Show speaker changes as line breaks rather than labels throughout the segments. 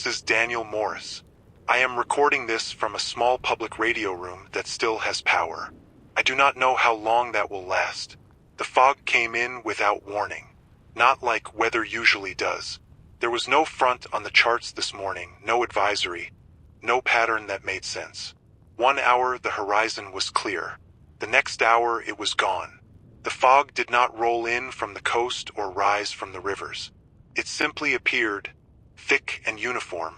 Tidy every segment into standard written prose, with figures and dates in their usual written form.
This is Daniel Morris. I am recording this from a small public radio room that still has power. I do not know how long that will last. The fog came in without warning, not like weather usually does. There was no front on the charts this morning, no advisory, no pattern that made sense. 1 hour the horizon was clear. The next hour it was gone. The fog did not roll in from the coast or rise from the rivers. It simply appeared, thick and uniform,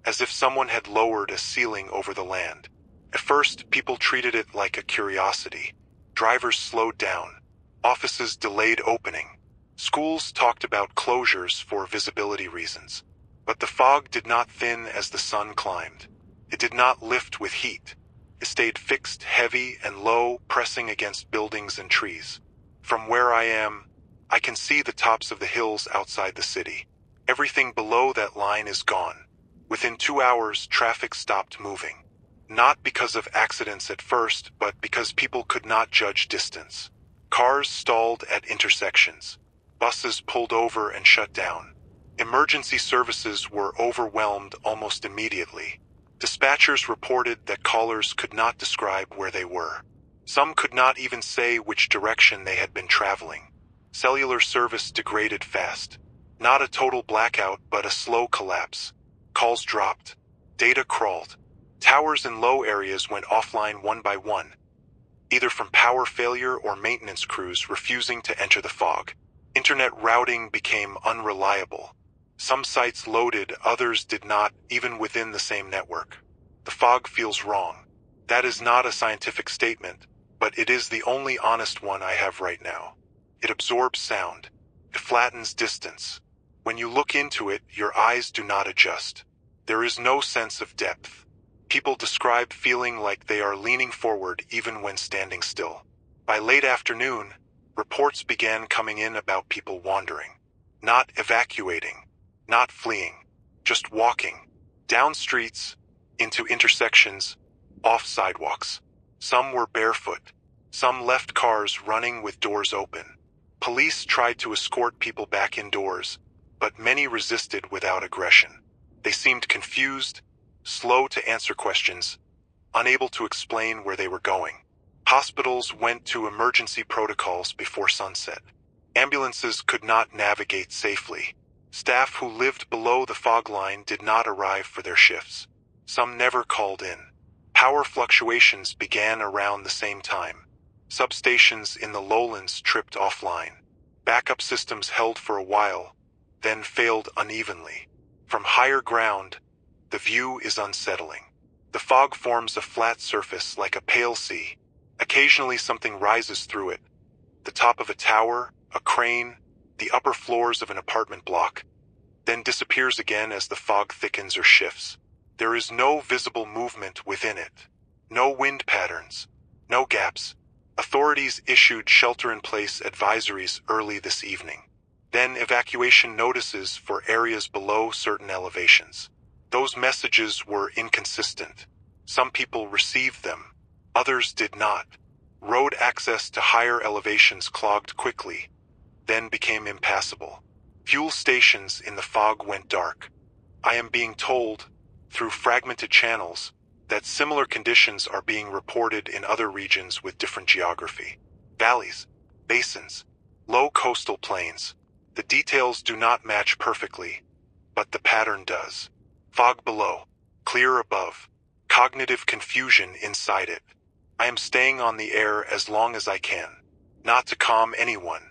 as if someone had lowered a ceiling over the land. At first, people treated it like a curiosity. Drivers slowed down. Offices delayed opening. Schools talked about closures for visibility reasons. But the fog did not thin as the sun climbed. It did not lift with heat. It stayed fixed, heavy, and low, pressing against buildings and trees. From where I am, I can see the tops of the hills outside the city. Everything below that line is gone. Within 2 hours, traffic stopped moving. Not because of accidents at first, but because people could not judge distance. Cars stalled at intersections. Buses pulled over and shut down. Emergency services were overwhelmed almost immediately. Dispatchers reported that callers could not describe where they were. Some could not even say which direction they had been traveling. Cellular service degraded fast. Not a total blackout, but a slow collapse. Calls dropped. Data crawled. Towers in low areas went offline one by one, either from power failure or maintenance crews refusing to enter the fog. Internet routing became unreliable. Some sites loaded, others did not, even within the same network. The fog feels wrong. That is not a scientific statement, but it is the only honest one I have right now. It absorbs sound. It flattens distance. When you look into it, your eyes do not adjust. There is no sense of depth. People describe feeling like they are leaning forward even when standing still. By late afternoon, reports began coming in about people wandering. Not evacuating. Not fleeing, just walking, down streets, into intersections, off sidewalks. Some were barefoot. Some left cars running with doors open. Police tried to escort people back indoors, but many resisted without aggression. They seemed confused, slow to answer questions, unable to explain where they were going. Hospitals went to emergency protocols before sunset. Ambulances could not navigate safely. Staff who lived below the fog line did not arrive for their shifts. Some never called in. Power fluctuations began around the same time. Substations in the lowlands tripped offline. Backup systems held for a while, then failed unevenly. From higher ground, the view is unsettling. The fog forms a flat surface like a pale sea. Occasionally something rises through it. The top of a tower, a crane, the upper floors of an apartment block, then disappears again as the fog thickens or shifts. There is no visible movement within it. No wind patterns. No gaps. Authorities issued shelter-in-place advisories early this evening. Then evacuation notices for areas below certain elevations. Those messages were inconsistent. Some people received them. Others did not. Road access to higher elevations clogged quickly, then became impassable. Fuel stations in the fog went dark. I am being told, through fragmented channels, that similar conditions are being reported in other regions with different geography. Valleys, basins, low coastal plains. The details do not match perfectly, but the pattern does. Fog below, clear above, cognitive confusion inside it. I am staying on the air as long as I can, not to calm anyone,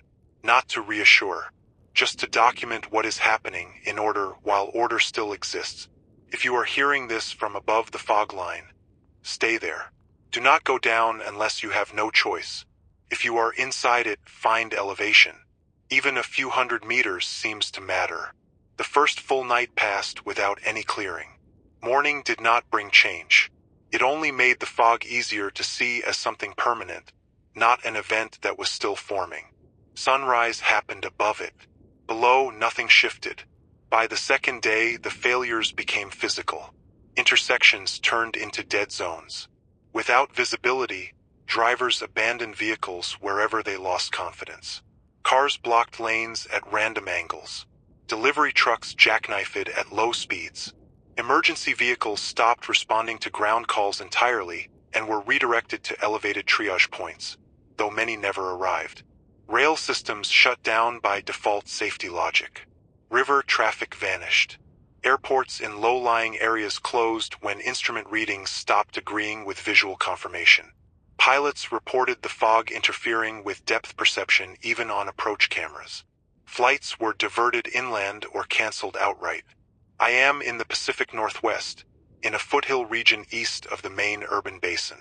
not to reassure, just to document what is happening in order while order still exists. If you are hearing this from above the fog line, stay there. Do not go down unless you have no choice. If you are inside it, find elevation. Even a few hundred meters seems to matter. The first full night passed without any clearing. Morning did not bring change. It only made the fog easier to see as something permanent, not an event that was still forming. Sunrise happened above it. Below, nothing shifted. By the second day, the failures became physical. Intersections turned into dead zones. Without visibility, drivers abandoned vehicles wherever they lost confidence. Cars blocked lanes at random angles. Delivery trucks jackknifed at low speeds. Emergency vehicles stopped responding to ground calls entirely and were redirected to elevated triage points, though many never arrived. Rail systems shut down by default safety logic. River traffic vanished. Airports in low-lying areas closed when instrument readings stopped agreeing with visual confirmation. Pilots reported the fog interfering with depth perception even on approach cameras. Flights were diverted inland or canceled outright. I am in the Pacific Northwest, in a foothill region east of the main urban basin.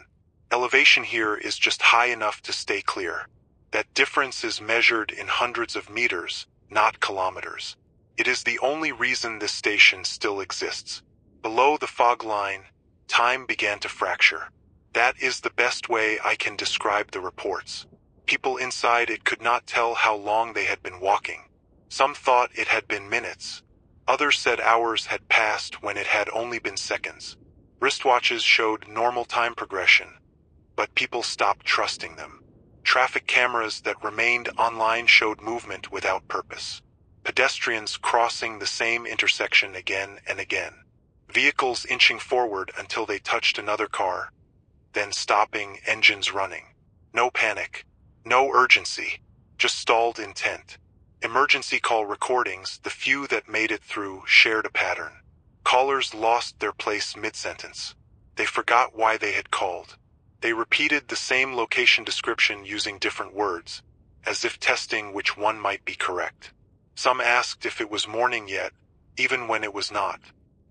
Elevation here is just high enough to stay clear. That difference is measured in hundreds of meters, not kilometers. It is the only reason this station still exists. Below the fog line, time began to fracture. That is the best way I can describe the reports. People inside it could not tell how long they had been walking. Some thought it had been minutes. Others said hours had passed when it had only been seconds. Wristwatches showed normal time progression, but people stopped trusting them. Traffic cameras that remained online showed movement without purpose. Pedestrians crossing the same intersection again and again. Vehicles inching forward until they touched another car, then stopping, engines running. No panic, no urgency, just stalled intent. Emergency call recordings, the few that made it through, shared a pattern. Callers lost their place mid-sentence. They forgot why they had called. They repeated the same location description using different words, as if testing which one might be correct. Some asked if it was morning yet, even when it was not.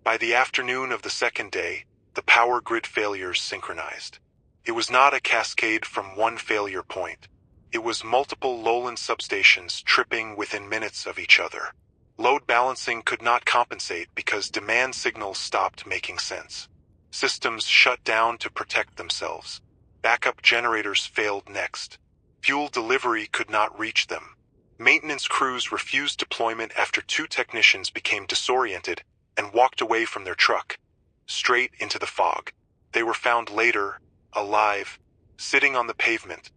By the afternoon of the second day, the power grid failures synchronized. It was not a cascade from one failure point. It was multiple lowland substations tripping within minutes of each other. Load balancing could not compensate because demand signals stopped making sense. Systems shut down to protect themselves. Backup generators failed next. Fuel delivery could not reach them. Maintenance crews refused deployment after 2 technicians became disoriented and walked away from their truck, straight into the fog. They were found later, alive, sitting on the pavement,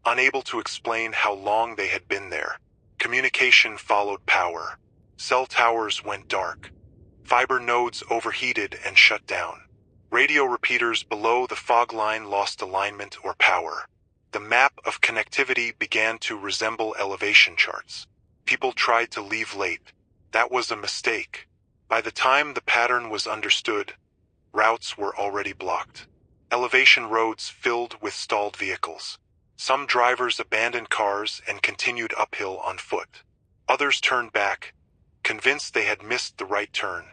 unable to explain how long they had been there. Communication followed power. Cell towers went dark. Fiber nodes overheated and shut down. Radio repeaters below the fog line lost alignment or power. The map of connectivity began to resemble elevation charts. People tried to leave late. That was a mistake. By the time the pattern was understood, routes were already blocked. Elevation roads filled with stalled vehicles. Some drivers abandoned cars and continued uphill on foot. Others turned back, convinced they had missed the right turn,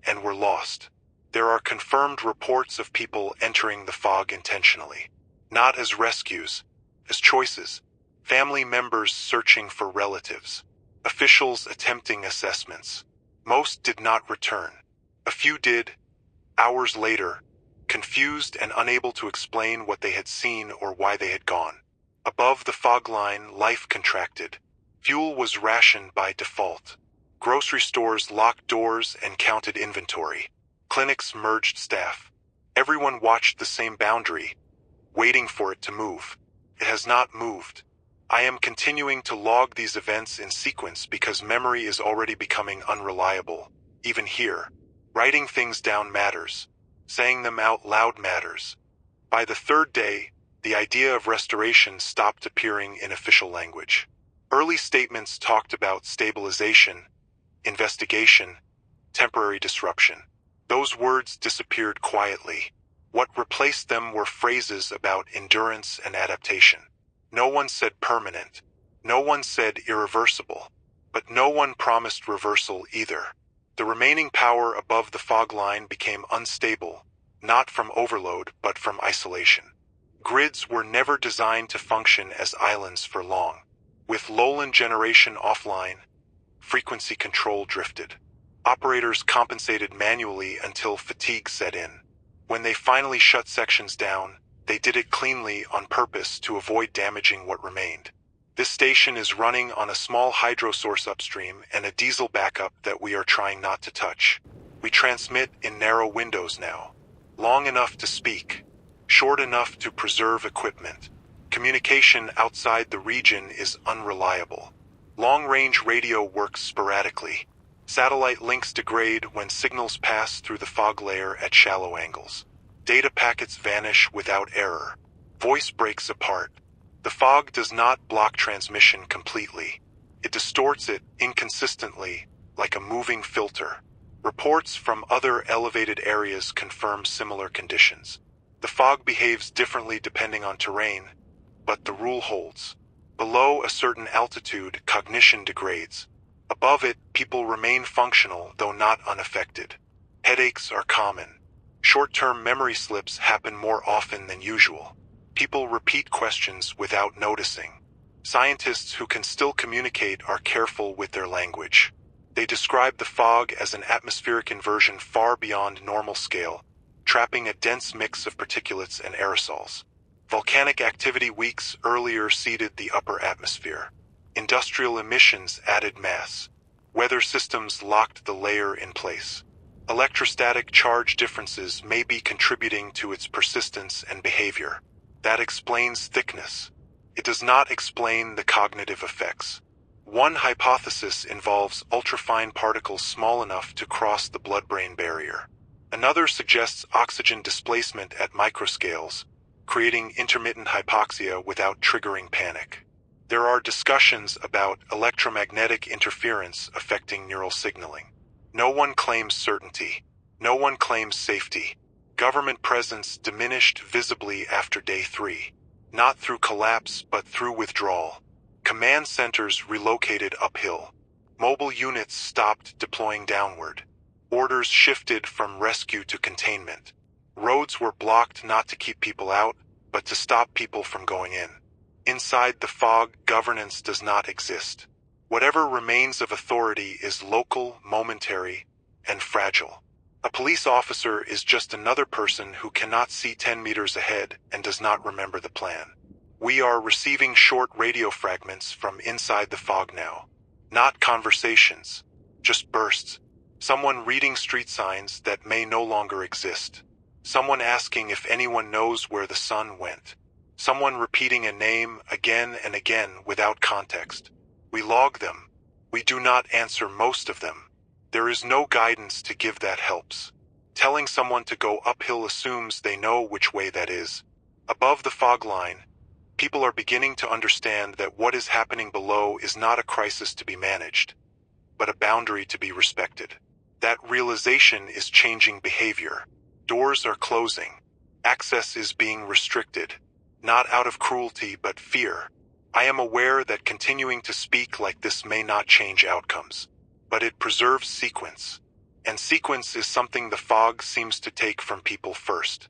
and were lost. There are confirmed reports of people entering the fog intentionally. Not as rescues, as choices. Family members searching for relatives. Officials attempting assessments. Most did not return. A few did, hours later, confused and unable to explain what they had seen or why they had gone. Above the fog line, life contracted. Fuel was rationed by default. Grocery stores locked doors and counted inventory. Clinics merged staff. Everyone watched the same boundary, waiting for it to move. It has not moved. I am continuing to log these events in sequence because memory is already becoming unreliable, even here. Writing things down matters. Saying them out loud matters. By the third day, the idea of restoration stopped appearing in official language. Early statements talked about stabilization, investigation, temporary disruption. Those words disappeared quietly. What replaced them were phrases about endurance and adaptation. No one said permanent. No one said irreversible. But no one promised reversal either. The remaining power above the fog line became unstable, not from overload but from isolation. Grids were never designed to function as islands for long. With lowland generation offline, frequency control drifted. Operators compensated manually until fatigue set in. When they finally shut sections down, they did it cleanly on purpose to avoid damaging what remained. This station is running on a small hydro source upstream and a diesel backup that we are trying not to touch. We transmit in narrow windows now. Long enough to speak. Short enough to preserve equipment. Communication outside the region is unreliable. Long-range radio works sporadically. Satellite links degrade when signals pass through the fog layer at shallow angles. Data packets vanish without error. Voice breaks apart. The fog does not block transmission completely. It distorts it inconsistently, like a moving filter. Reports from other elevated areas confirm similar conditions. The fog behaves differently depending on terrain, but the rule holds. Below a certain altitude, cognition degrades. Above it, people remain functional, though not unaffected. Headaches are common. Short-term memory slips happen more often than usual. People repeat questions without noticing. Scientists who can still communicate are careful with their language. They describe the fog as an atmospheric inversion far beyond normal scale, trapping a dense mix of particulates and aerosols. Volcanic activity weeks earlier seeded the upper atmosphere. Industrial emissions added mass. Weather systems locked the layer in place. Electrostatic charge differences may be contributing to its persistence and behavior. That explains thickness. It does not explain the cognitive effects. One hypothesis involves ultrafine particles small enough to cross the blood-brain barrier. Another suggests oxygen displacement at microscales, creating intermittent hypoxia without triggering panic. There are discussions about electromagnetic interference affecting neural signaling. No one claims certainty. No one claims safety. Government presence diminished visibly after day 3. Not through collapse, but through withdrawal. Command centers relocated uphill. Mobile units stopped deploying downward. Orders shifted from rescue to containment. Roads were blocked not to keep people out, but to stop people from going in. Inside the fog, governance does not exist. Whatever remains of authority is local, momentary, and fragile. A police officer is just another person who cannot see 10 meters ahead and does not remember the plan. We are receiving short radio fragments from inside the fog now. Not conversations, just bursts. Someone reading street signs that may no longer exist. Someone asking if anyone knows where the sun went. Someone repeating a name again and again without context. We log them. We do not answer most of them. There is no guidance to give that helps. Telling someone to go uphill assumes they know which way that is. Above the fog line, people are beginning to understand that what is happening below is not a crisis to be managed, but a boundary to be respected. That realization is changing behavior. Doors are closing. Access is being restricted, not out of cruelty but fear. I am aware that continuing to speak like this may not change outcomes, but it preserves sequence. And sequence is something the fog seems to take from people first.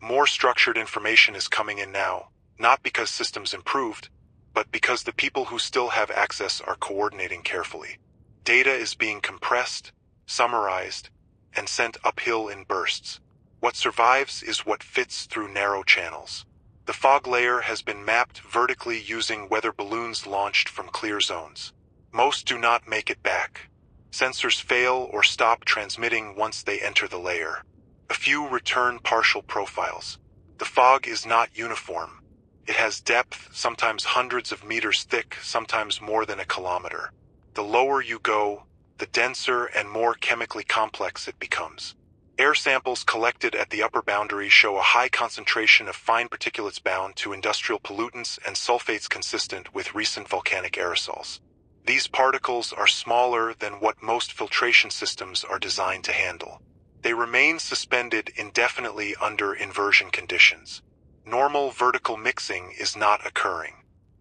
More structured information is coming in now, not because systems improved, but because the people who still have access are coordinating carefully. Data is being compressed, summarized, and sent uphill in bursts. What survives is what fits through narrow channels. The fog layer has been mapped vertically using weather balloons launched from clear zones. Most do not make it back. Sensors fail or stop transmitting once they enter the layer. A few return partial profiles. The fog is not uniform. It has depth, sometimes hundreds of meters thick, sometimes more than a kilometer. The lower you go, the denser and more chemically complex it becomes. Air samples collected at the upper boundary show a high concentration of fine particulates bound to industrial pollutants and sulfates consistent with recent volcanic aerosols. These particles are smaller than what most filtration systems are designed to handle. They remain suspended indefinitely under inversion conditions. Normal vertical mixing is not occurring.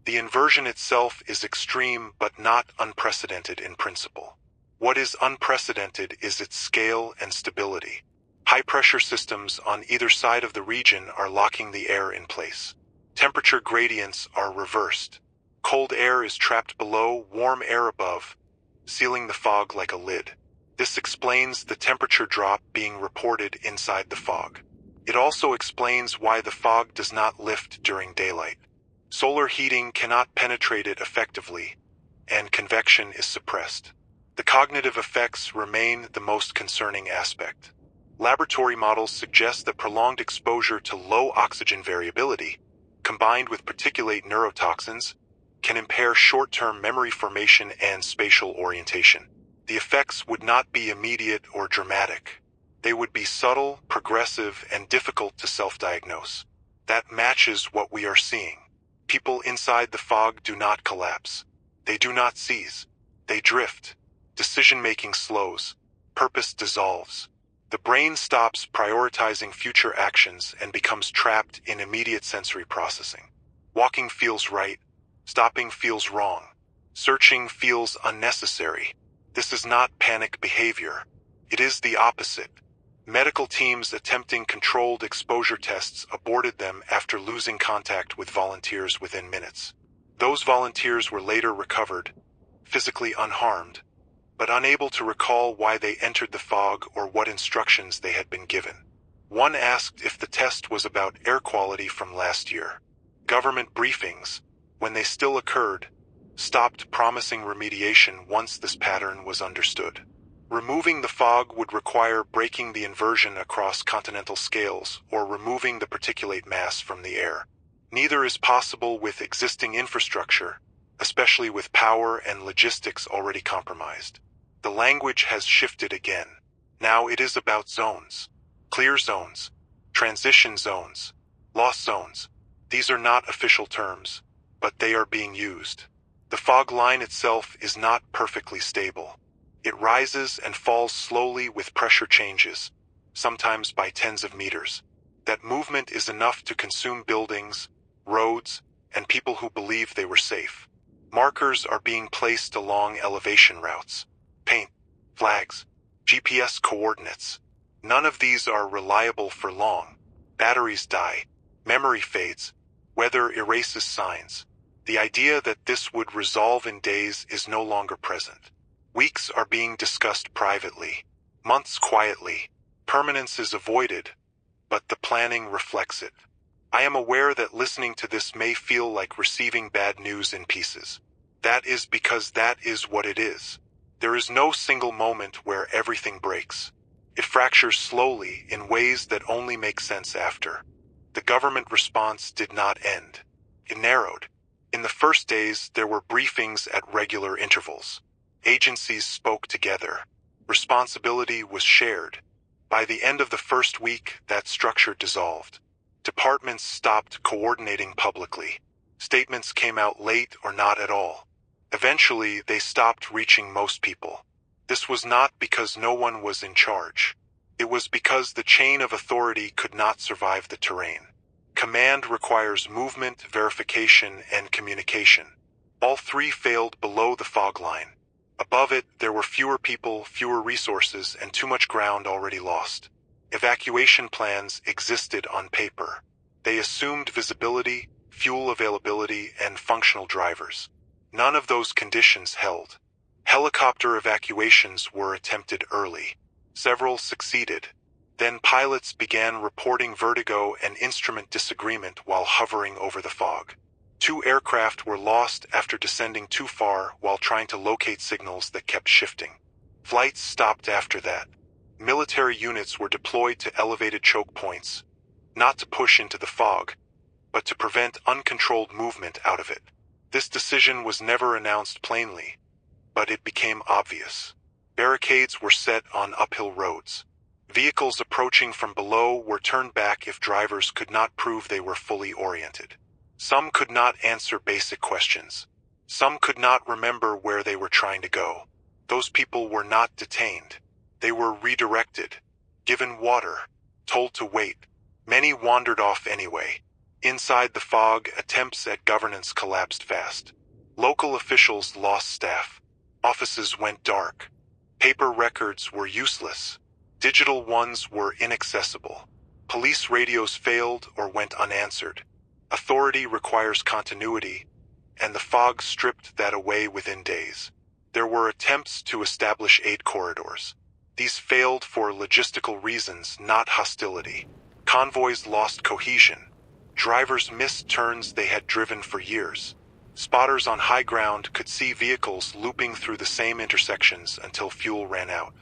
The inversion itself is extreme but not unprecedented in principle. What is unprecedented is its scale and stability. High-pressure systems on either side of the region are locking the air in place. Temperature gradients are reversed. Cold air is trapped below, warm air above, sealing the fog like a lid. This explains the temperature drop being reported inside the fog. It also explains why the fog does not lift during daylight. Solar heating cannot penetrate it effectively, and convection is suppressed. The cognitive effects remain the most concerning aspect. Laboratory models suggest that prolonged exposure to low oxygen variability, combined with particulate neurotoxins, can impair short-term memory formation and spatial orientation. The effects would not be immediate or dramatic. They would be subtle, progressive, and difficult to self-diagnose. That matches what we are seeing. People inside the fog do not collapse. They do not seize. They drift. Decision-making slows. Purpose dissolves. The brain stops prioritizing future actions and becomes trapped in immediate sensory processing. Walking feels right. Stopping feels wrong. Searching feels unnecessary. This is not panic behavior. It is the opposite. Medical teams attempting controlled exposure tests aborted them after losing contact with volunteers within minutes. Those volunteers were later recovered, physically unharmed, but unable to recall why they entered the fog or what instructions they had been given. One asked if the test was about air quality from last year. Government briefings, when they still occurred, stopped promising remediation once this pattern was understood. Removing the fog would require breaking the inversion across continental scales or removing the particulate mass from the air. Neither is possible with existing infrastructure, especially with power and logistics already compromised. The language has shifted again. Now it is about zones. Clear zones, transition zones, lost zones. These are not official terms, but they are being used. The fog line itself is not perfectly stable. It rises and falls slowly with pressure changes, sometimes by tens of meters. That movement is enough to consume buildings, roads, and people who believe they were safe. Markers are being placed along elevation routes. Paint, flags, GPS coordinates. None of these are reliable for long. Batteries die. Memory fades. Weather erases signs. The idea that this would resolve in days is no longer present. Weeks are being discussed privately, months quietly. Permanence is avoided, but the planning reflects it. I am aware that listening to this may feel like receiving bad news in pieces. That is because that is what it is. There is no single moment where everything breaks. It fractures slowly in ways that only make sense after. The government response did not end. It narrowed. In the first days, there were briefings at regular intervals. Agencies spoke together. Responsibility was shared. By the end of the first week, that structure dissolved. Departments stopped coordinating publicly. Statements came out late or not at all. Eventually, they stopped reaching most people. This was not because no one was in charge. It was because the chain of authority could not survive the terrain. Command requires movement, verification, and communication. All three failed below the fog line. Above it, there were fewer people, fewer resources, and too much ground already lost. Evacuation plans existed on paper. They assumed visibility, fuel availability, and functional drivers. None of those conditions held. Helicopter evacuations were attempted early. Several succeeded. Then pilots began reporting vertigo and instrument disagreement while hovering over the fog. 2 aircraft were lost after descending too far while trying to locate signals that kept shifting. Flights stopped after that. Military units were deployed to elevated choke points, not to push into the fog, but to prevent uncontrolled movement out of it. This decision was never announced plainly, but it became obvious. Barricades were set on uphill roads. Vehicles approaching from below were turned back if drivers could not prove they were fully oriented. Some could not answer basic questions. Some could not remember where they were trying to go. Those people were not detained. They were redirected, given water, told to wait. Many wandered off anyway. Inside the fog, attempts at governance collapsed fast. Local officials lost staff. Offices went dark. Paper records were useless. Digital ones were inaccessible. Police radios failed or went unanswered. Authority requires continuity, and the fog stripped that away within days. There were attempts to establish aid corridors. These failed for logistical reasons, not hostility. Convoys lost cohesion. Drivers missed turns they had driven for years. Spotters on high ground could see vehicles looping through the same intersections until fuel ran out.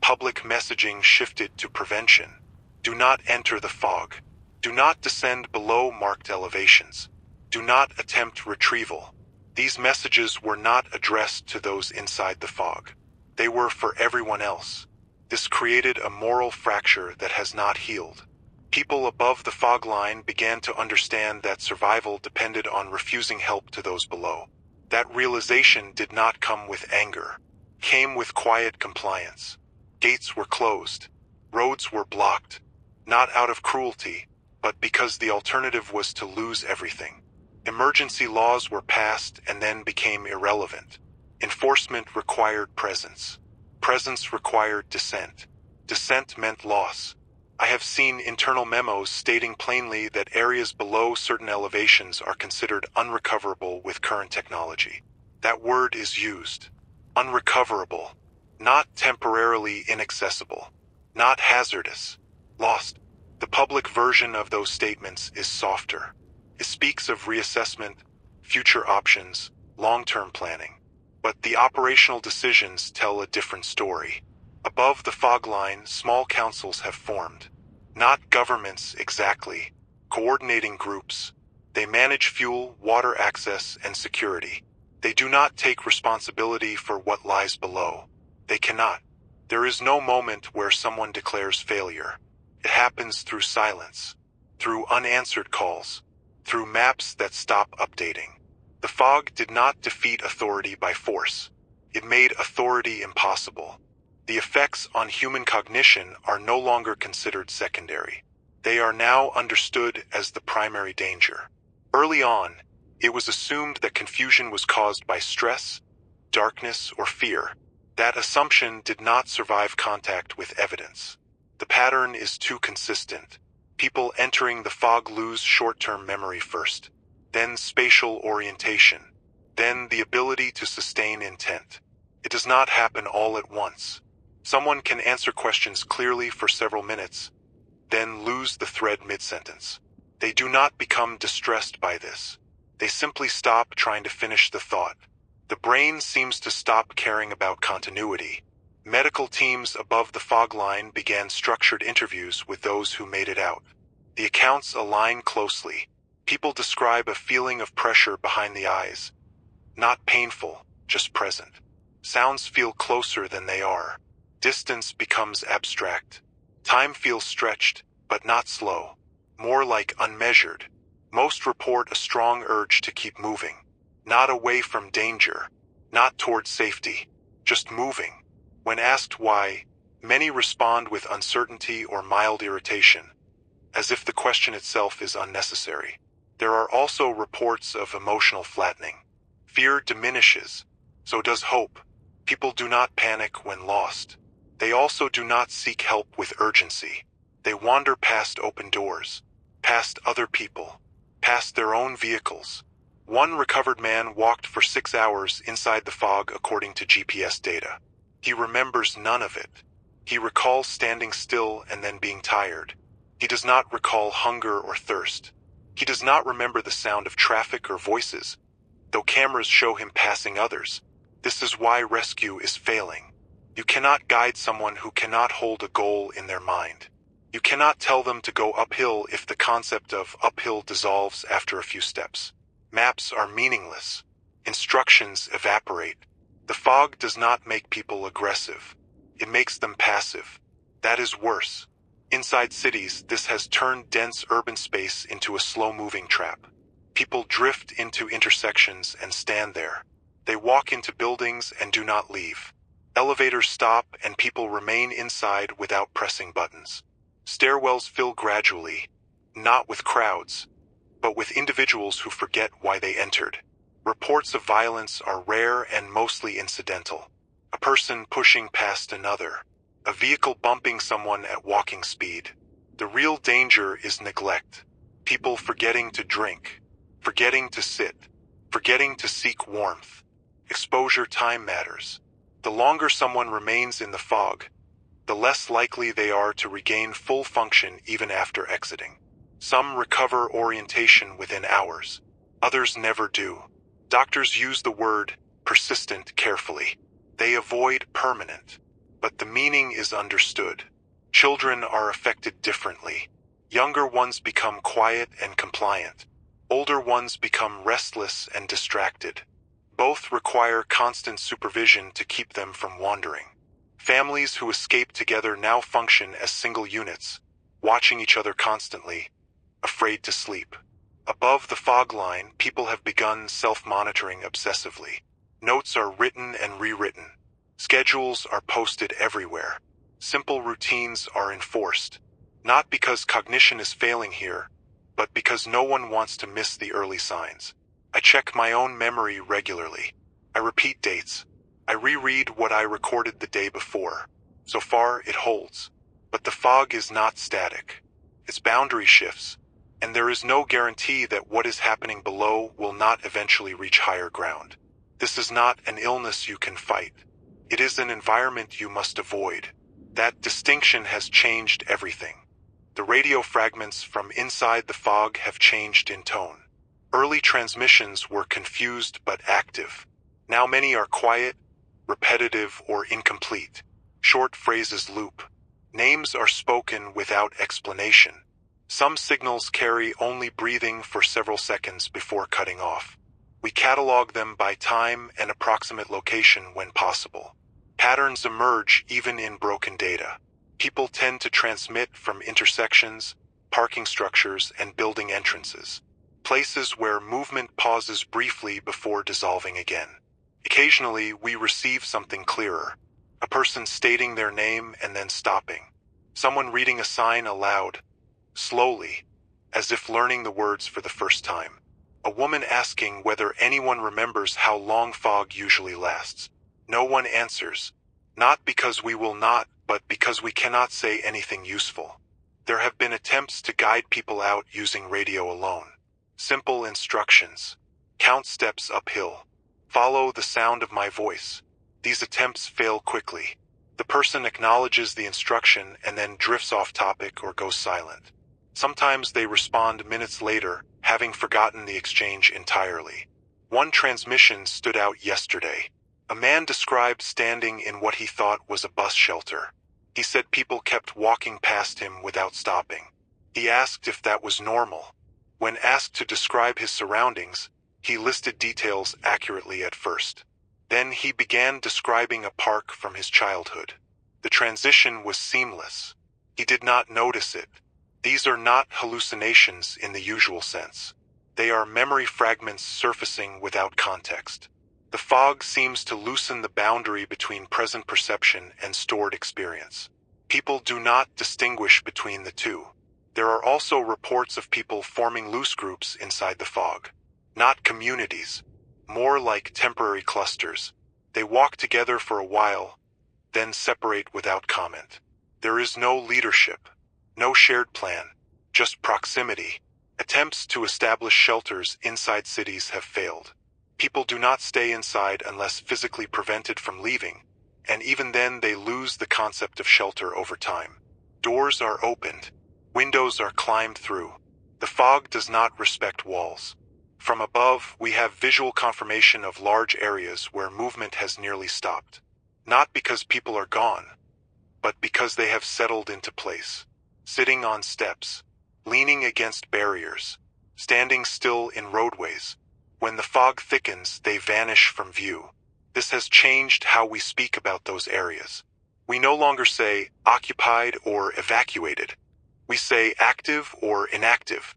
Public messaging shifted to prevention. Do not enter the fog. Do not descend below marked elevations. Do not attempt retrieval. These messages were not addressed to those inside the fog. They were for everyone else. This created a moral fracture that has not healed. People above the fog line began to understand that survival depended on refusing help to those below. That realization did not come with anger. It came with quiet compliance. Gates were closed. Roads were blocked. Not out of cruelty, but because the alternative was to lose everything. Emergency laws were passed and then became irrelevant. Enforcement required presence. Presence required dissent. Dissent meant loss. I have seen internal memos stating plainly that areas below certain elevations are considered unrecoverable with current technology. That word is used. Unrecoverable. Not temporarily inaccessible. Not hazardous. Lost. The public version of those statements is softer. It speaks of reassessment, future options, long-term planning. But the operational decisions tell a different story. Above the fog line, small councils have formed. Not governments exactly. Coordinating groups. They manage fuel, water access, and security. They do not take responsibility for what lies below. They cannot. There is no moment where someone declares failure. It happens through silence, through unanswered calls, through maps that stop updating. The fog did not defeat authority by force. It made authority impossible. The effects on human cognition are no longer considered secondary. They are now understood as the primary danger. Early on, it was assumed that confusion was caused by stress, darkness, or fear. That assumption did not survive contact with evidence. The pattern is too consistent. People entering the fog lose short-term memory first, then spatial orientation, then the ability to sustain intent. It does not happen all at once. Someone can answer questions clearly for several minutes, then lose the thread mid-sentence. They do not become distressed by this. They simply stop trying to finish the thought. The brain seems to stop caring about continuity. Medical teams above the fog line began structured interviews with those who made it out. The accounts align closely. People describe a feeling of pressure behind the eyes. Not painful, just present. Sounds feel closer than they are. Distance becomes abstract. Time feels stretched, but not slow. More like unmeasured. Most report a strong urge to keep moving. Not away from danger. Not towards safety. Just moving. When asked why, many respond with uncertainty or mild irritation, as if the question itself is unnecessary. There are also reports of emotional flattening. Fear diminishes, so does hope. People do not panic when lost. They also do not seek help with urgency. They wander past open doors, past other people, past their own vehicles. One recovered man walked for 6 hours inside the fog according to GPS data. He remembers none of it. He recalls standing still and then being tired. He does not recall hunger or thirst. He does not remember the sound of traffic or voices, though cameras show him passing others. This is why rescue is failing. You cannot guide someone who cannot hold a goal in their mind. You cannot tell them to go uphill if the concept of uphill dissolves after a few steps. Maps are meaningless. Instructions evaporate. The fog does not make people aggressive. It makes them passive. That is worse. Inside cities, this has turned dense urban space into a slow-moving trap. People drift into intersections and stand there. They walk into buildings and do not leave. Elevators stop and people remain inside without pressing buttons. Stairwells fill gradually, not with crowds, but with individuals who forget why they entered. Reports of violence are rare and mostly incidental. A person pushing past another. A vehicle bumping someone at walking speed. The real danger is neglect. People forgetting to drink. Forgetting to sit. Forgetting to seek warmth. Exposure time matters. The longer someone remains in the fog, the less likely they are to regain full function even after exiting. Some recover orientation within hours. Others never do. Doctors use the word persistent carefully. They avoid permanent. But the meaning is understood. Children are affected differently. Younger ones become quiet and compliant. Older ones become restless and distracted. Both require constant supervision to keep them from wandering. Families who escape together now function as single units, watching each other constantly, afraid to sleep. Above the fog line, people have begun self-monitoring obsessively. Notes are written and rewritten. Schedules are posted everywhere. Simple routines are enforced. Not because cognition is failing here, but because no one wants to miss the early signs. I check my own memory regularly. I repeat dates. I reread what I recorded the day before. So far, it holds. But the fog is not static. Its boundary shifts, and there is no guarantee that what is happening below will not eventually reach higher ground. This is not an illness you can fight. It is an environment you must avoid. That distinction has changed everything. The radio fragments from inside the fog have changed in tone. Early transmissions were confused but active. Now many are quiet, repetitive, or incomplete. Short phrases loop. Names are spoken without explanation. Some signals carry only breathing for several seconds before cutting off. We catalog them by time and approximate location when possible. Patterns emerge even in broken data. People tend to transmit from intersections, parking structures, and building entrances. Places where movement pauses briefly before dissolving again. Occasionally, we receive something clearer. A person stating their name and then stopping. Someone reading a sign aloud, slowly, as if learning the words for the first time. A woman asking whether anyone remembers how long fog usually lasts. No one answers. Not because we will not, but because we cannot say anything useful. There have been attempts to guide people out using radio alone. Simple instructions. Count steps uphill. Follow the sound of my voice. These attempts fail quickly. The person acknowledges the instruction and then drifts off topic or goes silent. Sometimes they respond minutes later, having forgotten the exchange entirely. One transmission stood out yesterday. A man described standing in what he thought was a bus shelter. He said people kept walking past him without stopping. He asked if that was normal. When asked to describe his surroundings, he listed details accurately at first. Then he began describing a park from his childhood. The transition was seamless. He did not notice it. These are not hallucinations in the usual sense. They are memory fragments surfacing without context. The fog seems to loosen the boundary between present perception and stored experience. People do not distinguish between the two. There are also reports of people forming loose groups inside the fog. Not communities, more like temporary clusters. They walk together for a while, then separate without comment. There is no leadership, no shared plan, just proximity. Attempts to establish shelters inside cities have failed. People do not stay inside unless physically prevented from leaving, and even then they lose the concept of shelter over time. Doors are opened. Windows are climbed through. The fog does not respect walls. From above, we have visual confirmation of large areas where movement has nearly stopped. Not because people are gone, but because they have settled into place. Sitting on steps, leaning against barriers, standing still in roadways. When the fog thickens, they vanish from view. This has changed how we speak about those areas. We no longer say occupied or evacuated. We say active or inactive.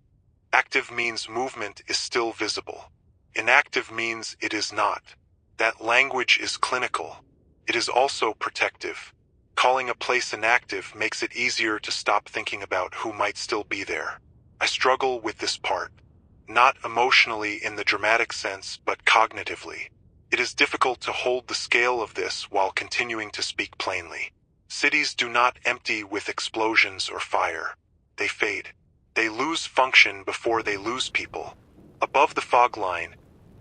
Active means movement is still visible. Inactive means it is not. That language is clinical. It is also protective. Calling a place inactive makes it easier to stop thinking about who might still be there. I struggle with this part. Not emotionally in the dramatic sense, but cognitively. It is difficult to hold the scale of this while continuing to speak plainly. Cities do not empty with explosions or fire. They fade. They lose function before they lose people. Above the fog line,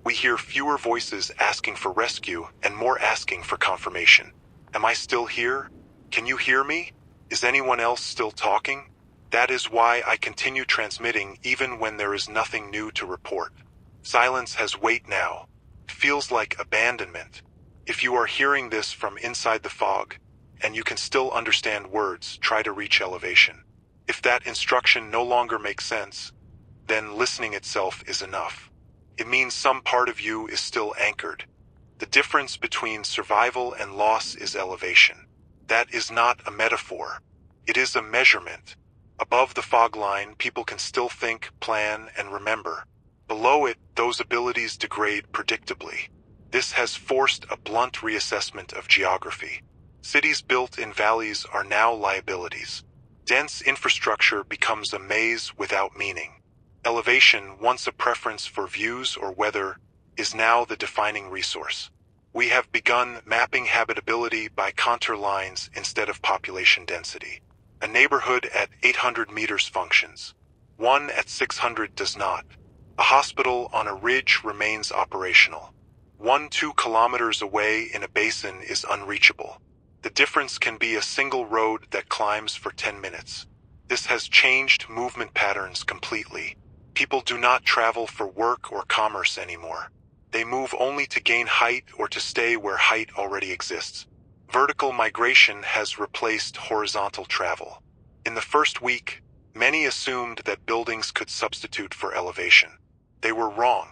we hear fewer voices asking for rescue and more asking for confirmation. Am I still here? Can you hear me? Is anyone else still talking? That is why I continue transmitting even when there is nothing new to report. Silence has weight now. It feels like abandonment. If you are hearing this from inside the fog, and you can still understand words, try to reach elevation. If that instruction no longer makes sense, then listening itself is enough. It means some part of you is still anchored. The difference between survival and loss is elevation. That is not a metaphor. It is a measurement. Above the fog line, people can still think, plan, and remember. Below it, those abilities degrade predictably. This has forced a blunt reassessment of geography. Cities built in valleys are now liabilities. Dense infrastructure becomes a maze without meaning. Elevation, once a preference for views or weather, is now the defining resource. We have begun mapping habitability by contour lines instead of population density. A neighborhood at 800 meters functions. One at 600 does not. A hospital on a ridge remains operational. 1-2 kilometers away in a basin is unreachable. The difference can be a single road that climbs for 10 minutes. This has changed movement patterns completely. People do not travel for work or commerce anymore. They move only to gain height or to stay where height already exists. Vertical migration has replaced horizontal travel. In the first week, many assumed that buildings could substitute for elevation. They were wrong.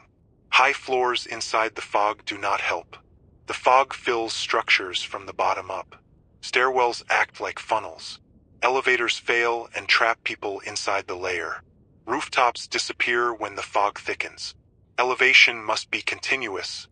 High floors inside the fog do not help. The fog fills structures from the bottom up. Stairwells act like funnels. Elevators fail and trap people inside the layer. Rooftops disappear when the fog thickens. Elevation must be continuous,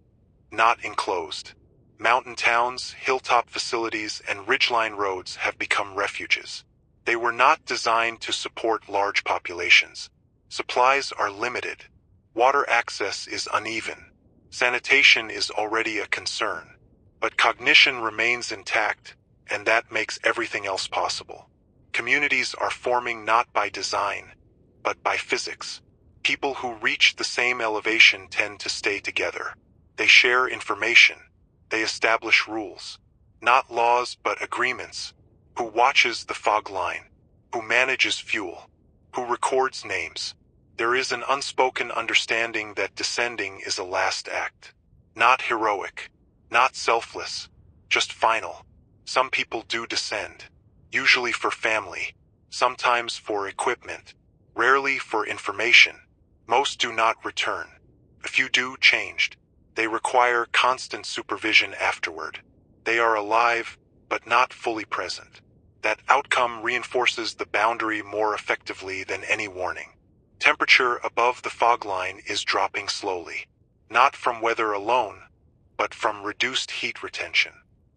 not enclosed. Mountain towns, hilltop facilities, and ridgeline roads have become refuges. They were not designed to support large populations. Supplies are limited. Water access is uneven. Sanitation is already a concern. But cognition remains intact, and that makes everything else possible. Communities are forming not by design, but by physics. People who reach the same elevation tend to stay together. They share information. They establish rules. Not laws, but agreements. Who watches the fog line? Who manages fuel? Who records names? There is an unspoken understanding that descending is a last act. Not heroic. Not selfless. Just final. Some people do descend. Usually for family. Sometimes for equipment. Rarely for information. Most do not return. A few do changed. They require constant supervision afterward. They are alive, but not fully present. That outcome reinforces the boundary more effectively than any warning. Temperature above the fog line is dropping slowly. Not from weather alone, but from reduced heat retention.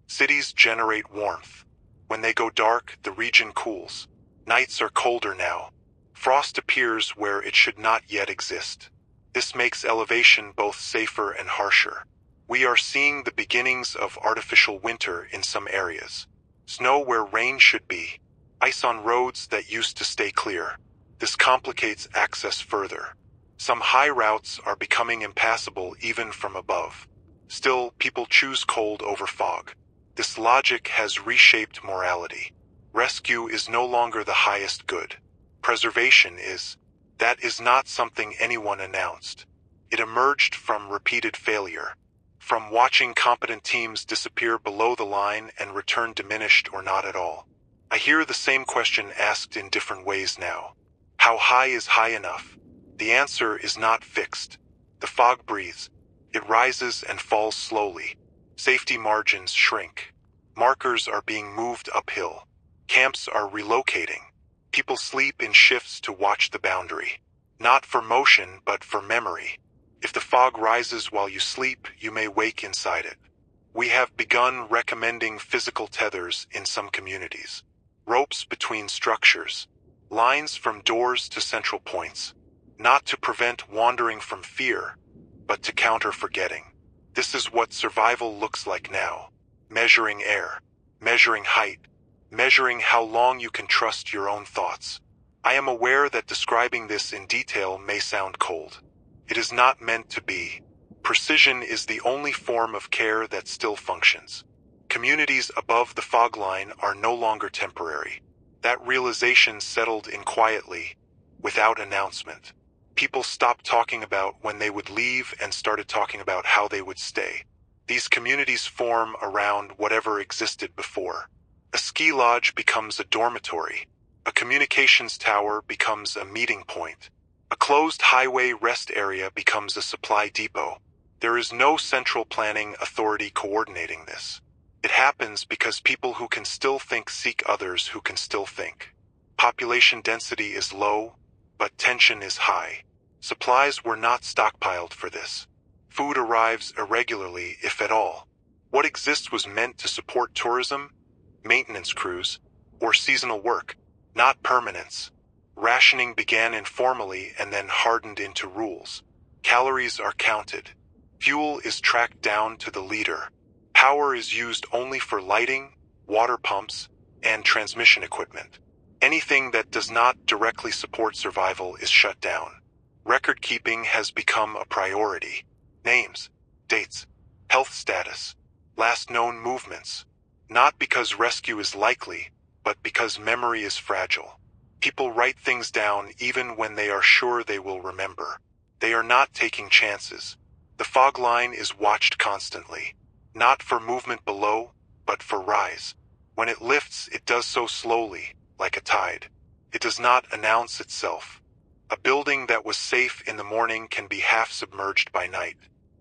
Cities generate warmth. When they go dark, the region cools. Nights are colder now. Frost appears where it should not yet exist. This makes elevation both safer and harsher. We are seeing the beginnings of artificial winter in some areas. Snow where rain should be. Ice on roads that used to stay clear. This complicates access further. Some high routes are becoming impassable even from above. Still, people choose cold over fog. This logic has reshaped morality. Rescue is no longer the highest good. Preservation is. That is not something anyone announced. It emerged from repeated failure. From watching competent teams disappear below the line and return diminished or not at all. I hear the same question asked in different ways now. How high is high enough? The answer is not fixed. The fog breathes. It rises and falls slowly. Safety margins shrink. Markers are being moved uphill. Camps are relocating. People sleep in shifts to watch the boundary. Not for motion, but for memory. If the fog rises while you sleep, you may wake inside it. We have begun recommending physical tethers in some communities. Ropes between structures. Lines from doors to central points. Not to prevent wandering from fear, but to counter forgetting. This is what survival looks like now. Measuring air. Measuring height. Measuring how long you can trust your own thoughts. I am aware that describing this in detail may sound cold. It is not meant to be. Precision is the only form of care that still functions. Communities above the fog line are no longer temporary. That realization settled in quietly, without announcement. People stopped talking about when they would leave and started talking about how they would stay. These communities form around whatever existed before. A ski lodge becomes a dormitory. A communications tower becomes a meeting point. A closed highway rest area becomes a supply depot. There is no central planning authority coordinating this. It happens because people who can still think seek others who can still think. Population density is low, but tension is high. Supplies were not stockpiled for this. Food arrives irregularly, if at all. What exists was meant to support tourism, maintenance crews, or seasonal work, not permanence. Rationing began informally and then hardened into rules. Calories are counted. Fuel is tracked down to the liter. Power is used only for lighting, water pumps, and transmission equipment. Anything that does not directly support survival is shut down. Record keeping has become a priority. Names, dates, health status, last known movements. Not because rescue is likely, but because memory is fragile. People write things down even when they are sure they will remember. They are not taking chances. The fog line is watched constantly. Not for movement below, but for rise. When it lifts, it does so slowly, like a tide. It does not announce itself. A building that was safe in the morning can be half submerged by night.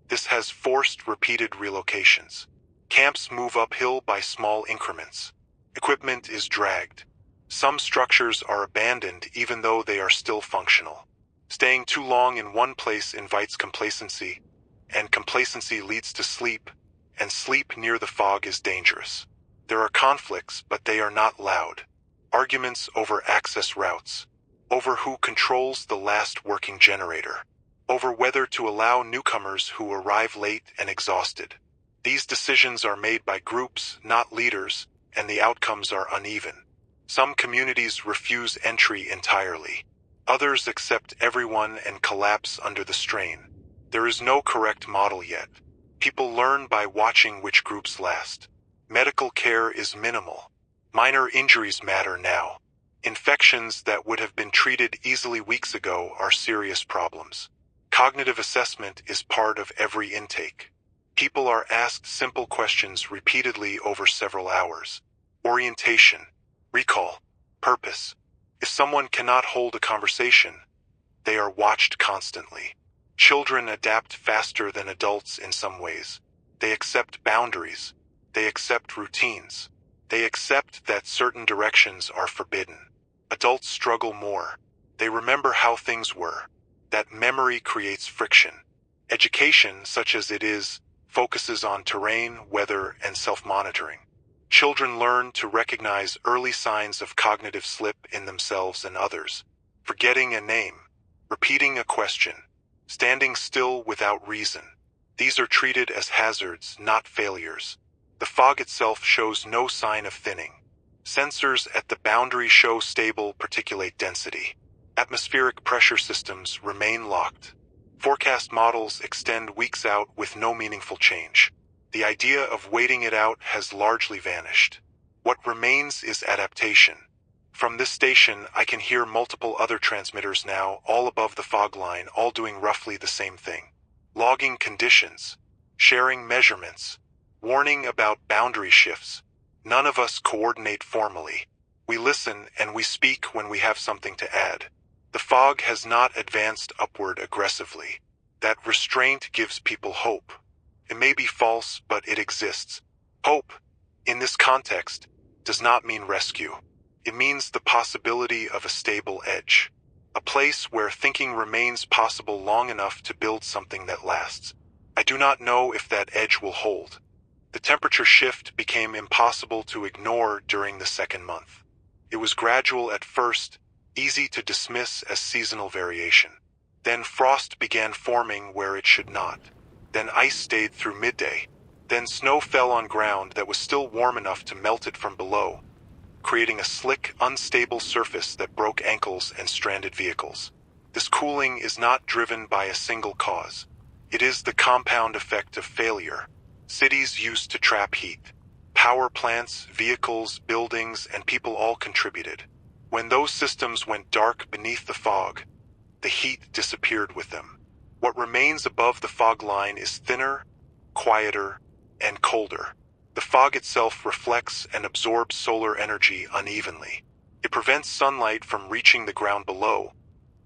This has forced repeated relocations. Camps move uphill by small increments. Equipment is dragged. Some structures are abandoned even though they are still functional. Staying too long in one place invites complacency, and complacency leads to sleep, and sleep near the fog is dangerous. There are conflicts, but they are not loud. Arguments over access routes, over who controls the last working generator, over whether to allow newcomers who arrive late and exhausted. These decisions are made by groups, not leaders, and the outcomes are uneven. Some communities refuse entry entirely. Others accept everyone and collapse under the strain. There is no correct model yet. People learn by watching which groups last. Medical care is minimal. Minor injuries matter now. Infections that would have been treated easily weeks ago are serious problems. Cognitive assessment is part of every intake. People are asked simple questions repeatedly over several hours. Orientation, recall, purpose. If someone cannot hold a conversation, they are watched constantly. Children adapt faster than adults in some ways. They accept boundaries. They accept routines. They accept that certain directions are forbidden. Adults struggle more. They remember how things were. That memory creates friction. Education, such as it is, focuses on terrain, weather, and self-monitoring. Children learn to recognize early signs of cognitive slip in themselves and others. Forgetting a name, repeating a question, standing still without reason. These are treated as hazards, not failures. The fog itself shows no sign of thinning. Sensors at the boundary show stable particulate density. Atmospheric pressure systems remain locked. Forecast models extend weeks out with no meaningful change. The idea of waiting it out has largely vanished. What remains is adaptation. From this station, I can hear multiple other transmitters now, all above the fog line, all doing roughly the same thing. Logging conditions, sharing measurements, warning about boundary shifts. None of us coordinate formally. We listen and we speak when we have something to add. The fog has not advanced upward aggressively. That restraint gives people hope. It may be false, but it exists. Hope, in this context, does not mean rescue. It means the possibility of a stable edge. A place where thinking remains possible long enough to build something that lasts. I do not know if that edge will hold. The temperature shift became impossible to ignore during the second month. It was gradual at first, easy to dismiss as seasonal variation. Then frost began forming where it should not. Then ice stayed through midday. Then snow fell on ground that was still warm enough to melt it from below, creating a slick, unstable surface that broke ankles and stranded vehicles. This cooling is not driven by a single cause. It is the compound effect of failure. Cities used to trap heat. Power plants, vehicles, buildings, and people all contributed. When those systems went dark beneath the fog, the heat disappeared with them. What remains above the fog line is thinner, quieter, and colder. The fog itself reflects and absorbs solar energy unevenly. It prevents sunlight from reaching the ground below,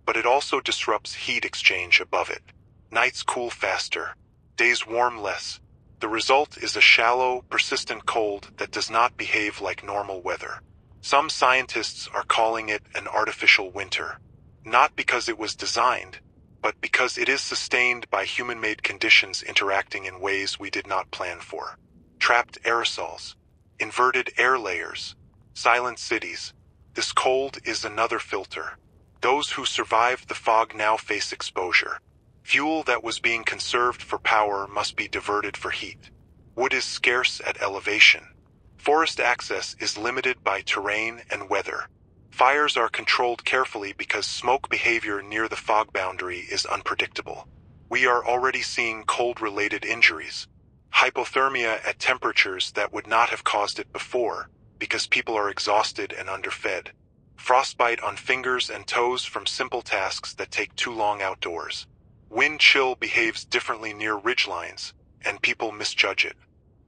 but it also disrupts heat exchange above it. Nights cool faster. Days warm less. The result is a shallow, persistent cold that does not behave like normal weather. Some scientists are calling it an artificial winter. Not because it was designed, but because it is sustained by human-made conditions interacting in ways we did not plan for. Trapped aerosols, inverted air layers, silent cities. This cold is another filter. Those who survived the fog now face exposure. Fuel that was being conserved for power must be diverted for heat. Wood is scarce at elevation. Forest access is limited by terrain and weather. Fires are controlled carefully because smoke behavior near the fog boundary is unpredictable. We are already seeing cold-related injuries. Hypothermia at temperatures that would not have caused it before, because people are exhausted and underfed. Frostbite on fingers and toes from simple tasks that take too long outdoors. Wind chill behaves differently near ridgelines, and people misjudge it.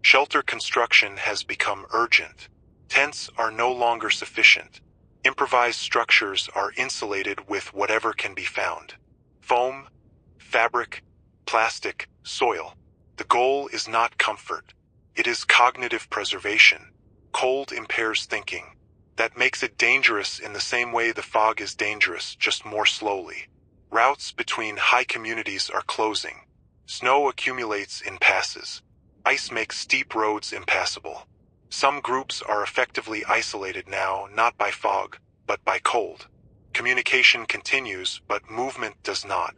Shelter construction has become urgent. Tents are no longer sufficient. Improvised structures are insulated with whatever can be found. Foam, fabric, plastic, soil. The goal is not comfort. It is cognitive preservation. Cold impairs thinking. That makes it dangerous in the same way the fog is dangerous, just more slowly. Routes between high communities are closing. Snow accumulates in passes. Ice makes steep roads impassable. Some groups are effectively isolated now, not by fog, but by cold. Communication continues, but movement does not.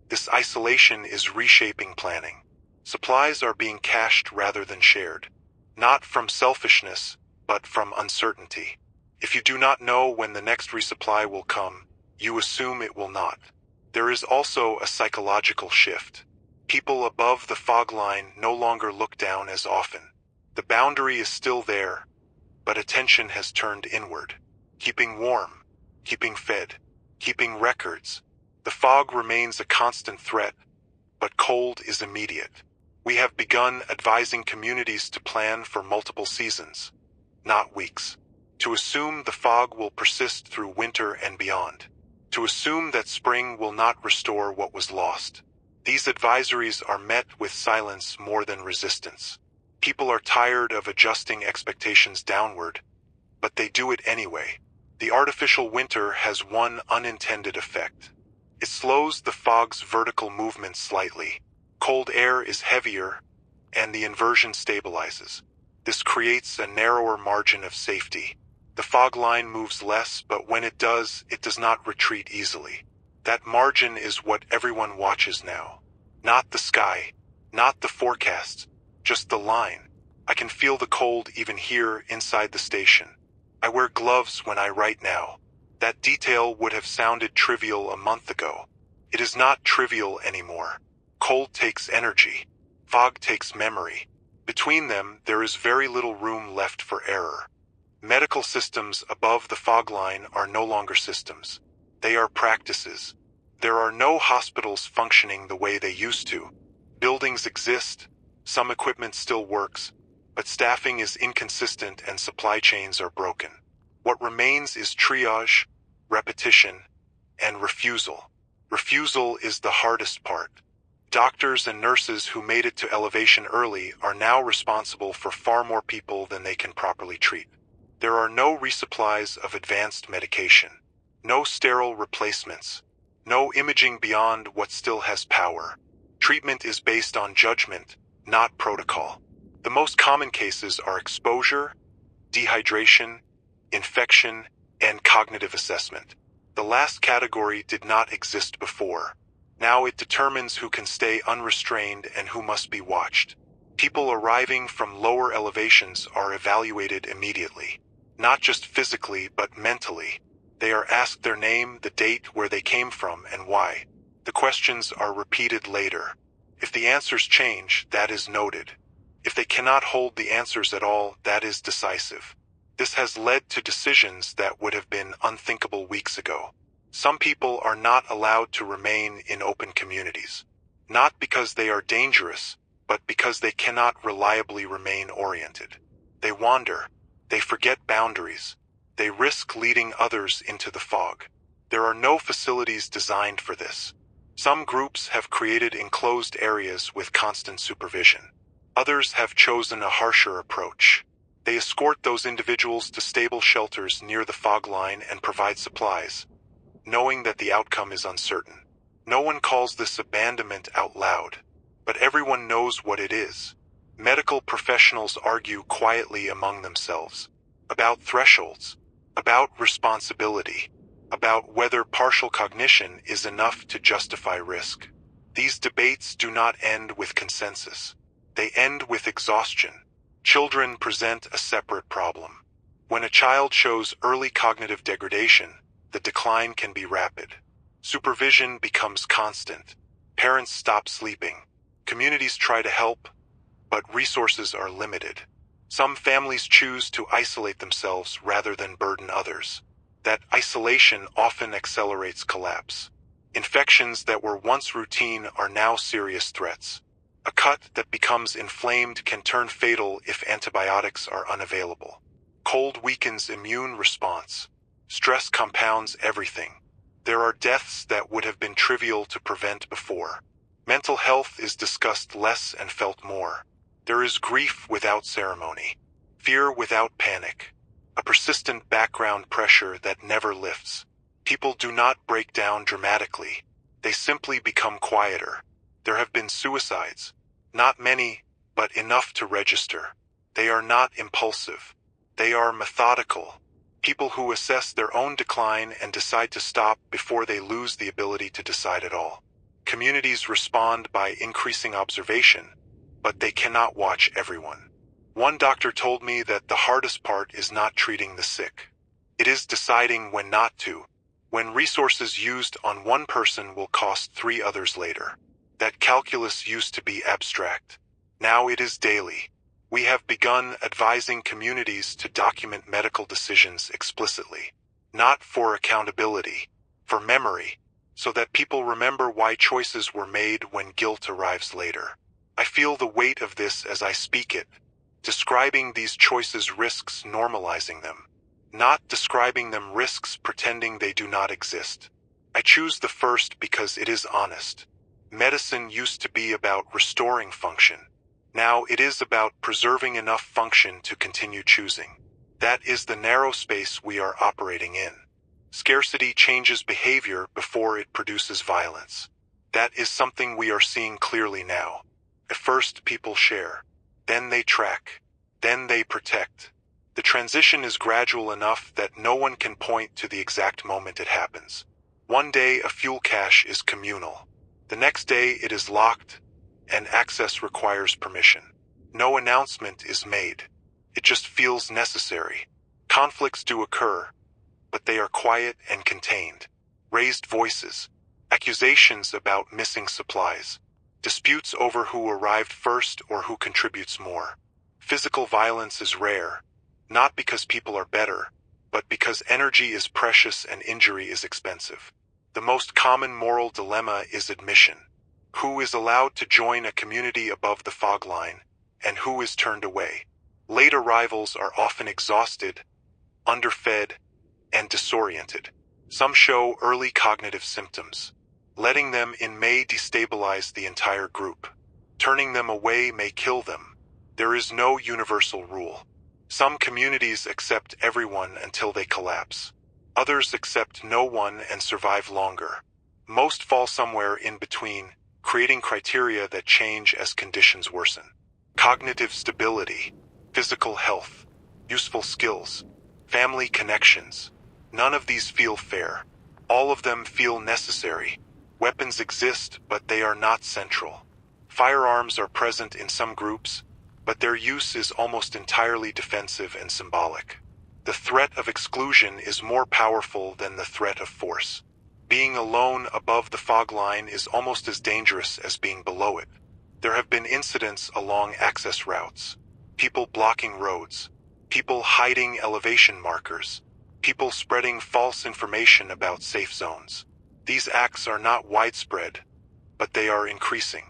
This isolation is reshaping planning. Supplies are being cached rather than shared. Not from selfishness, but from uncertainty. If you do not know when the next resupply will come, you assume it will not. There is also a psychological shift. People above the fog line no longer look down as often. The boundary is still there, but attention has turned inward. Keeping warm, keeping fed, keeping records. The fog remains a constant threat, but cold is immediate. We have begun advising communities to plan for multiple seasons, not weeks. To assume the fog will persist through winter and beyond. To assume that spring will not restore what was lost. These advisories are met with silence more than resistance. People are tired of adjusting expectations downward, but they do it anyway. The artificial winter has one unintended effect. It slows the fog's vertical movement slightly. Cold air is heavier, and the inversion stabilizes. This creates a narrower margin of safety. The fog line moves less, but when it does not retreat easily. That margin is what everyone watches now. Not the sky, not the forecast, just the line. I can feel the cold even here inside the station. I wear gloves when I write now. That detail would have sounded trivial a month ago. It is not trivial anymore. Cold takes energy. Fog takes memory. Between them, there is very little room left for error. Medical systems above the fog line are no longer systems. They are practices. There are no hospitals functioning the way they used to. Buildings exist, some equipment still works, but staffing is inconsistent and supply chains are broken. What remains is triage, repetition, and refusal. Refusal is the hardest part. Doctors and nurses who made it to elevation early are now responsible for far more people than they can properly treat. There are no resupplies of advanced medication, no sterile replacements, no imaging beyond what still has power. Treatment is based on judgment, not protocol. The most common cases are exposure, dehydration, infection, and cognitive assessment. The last category did not exist before. Now it determines who can stay unrestrained and who must be watched. People arriving from lower elevations are evaluated immediately. Not just physically, but mentally. They are asked their name, the date, where they came from, and why. The questions are repeated later. If the answers change, that is noted. If they cannot hold the answers at all, that is decisive. This has led to decisions that would have been unthinkable weeks ago. Some people are not allowed to remain in open communities. Not because they are dangerous, but because they cannot reliably remain oriented. They wander. They forget boundaries. They risk leading others into the fog. There are no facilities designed for this. Some groups have created enclosed areas with constant supervision. Others have chosen a harsher approach. They escort those individuals to stable shelters near the fog line and provide supplies, knowing that the outcome is uncertain. No one calls this abandonment out loud, but everyone knows what it is. Medical professionals argue quietly among themselves about thresholds, about responsibility, about whether partial cognition is enough to justify risk. These debates do not end with consensus. They end with exhaustion. Children present a separate problem. When a child shows early cognitive degradation, the decline can be rapid. Supervision becomes constant. Parents stop sleeping. Communities try to help, but resources are limited. Some families choose to isolate themselves rather than burden others. That isolation often accelerates collapse. Infections that were once routine are now serious threats. A cut that becomes inflamed can turn fatal if antibiotics are unavailable. Cold weakens immune response. Stress compounds everything. There are deaths that would have been trivial to prevent before. Mental health is discussed less and felt more. There is grief without ceremony, fear without panic, a persistent background pressure that never lifts. People do not break down dramatically. They simply become quieter. There have been suicides. Not many, but enough to register. They are not impulsive. They are methodical. People who assess their own decline and decide to stop before they lose the ability to decide at all. Communities respond by increasing observation, but they cannot watch everyone. One doctor told me that the hardest part is not treating the sick. It is deciding when not to, when resources used on one person will cost 3 others later. That calculus used to be abstract. Now it is daily. We have begun advising communities to document medical decisions explicitly, not for accountability, for memory, so that people remember why choices were made when guilt arrives later. I feel the weight of this as I speak it. Describing these choices risks normalizing them. Not describing them risks pretending they do not exist. I choose the first because it is honest. Medicine used to be about restoring function. Now it is about preserving enough function to continue choosing. That is the narrow space we are operating in. Scarcity changes behavior before it produces violence. That is something we are seeing clearly now. At first, people share. Then they track. Then they protect. The transition is gradual enough that no one can point to the exact moment it happens. One day, a fuel cache is communal. The next day, it is locked, and access requires permission. No announcement is made. It just feels necessary. Conflicts do occur, but they are quiet and contained. Raised voices, accusations about missing supplies, disputes over who arrived first or who contributes more. Physical violence is rare, not because people are better, but because energy is precious and injury is expensive. The most common moral dilemma is admission. Who is allowed to join a community above the fog line, and who is turned away? Late arrivals are often exhausted, underfed, and disoriented. Some show early cognitive symptoms. Letting them in may destabilize the entire group. Turning them away may kill them. There is no universal rule. Some communities accept everyone until they collapse. Others accept no one and survive longer. Most fall somewhere in between, creating criteria that change as conditions worsen. Cognitive stability, physical health, useful skills, family connections. None of these feel fair. All of them feel necessary. Weapons exist, but they are not central. Firearms are present in some groups, but their use is almost entirely defensive and symbolic. The threat of exclusion is more powerful than the threat of force. Being alone above the fog line is almost as dangerous as being below it. There have been incidents along access routes. People blocking roads. People hiding elevation markers. People spreading false information about safe zones. These acts are not widespread, but they are increasing.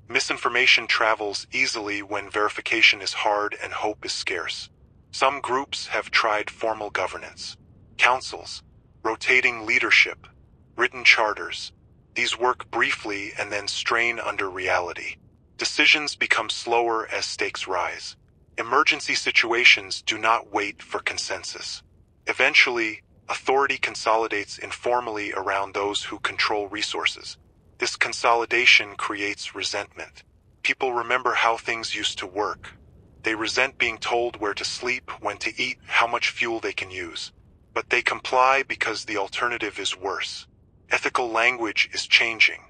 Misinformation travels easily when verification is hard and hope is scarce. Some groups have tried formal governance, councils, rotating leadership, written charters, These work briefly and then strain under reality. Decisions become slower as stakes rise. Emergency situations do not wait for consensus. Eventually, authority consolidates informally around those who control resources. This consolidation creates resentment. People remember how things used to work. They resent being told where to sleep, when to eat, how much fuel they can use. But they comply because the alternative is worse. Ethical language is changing.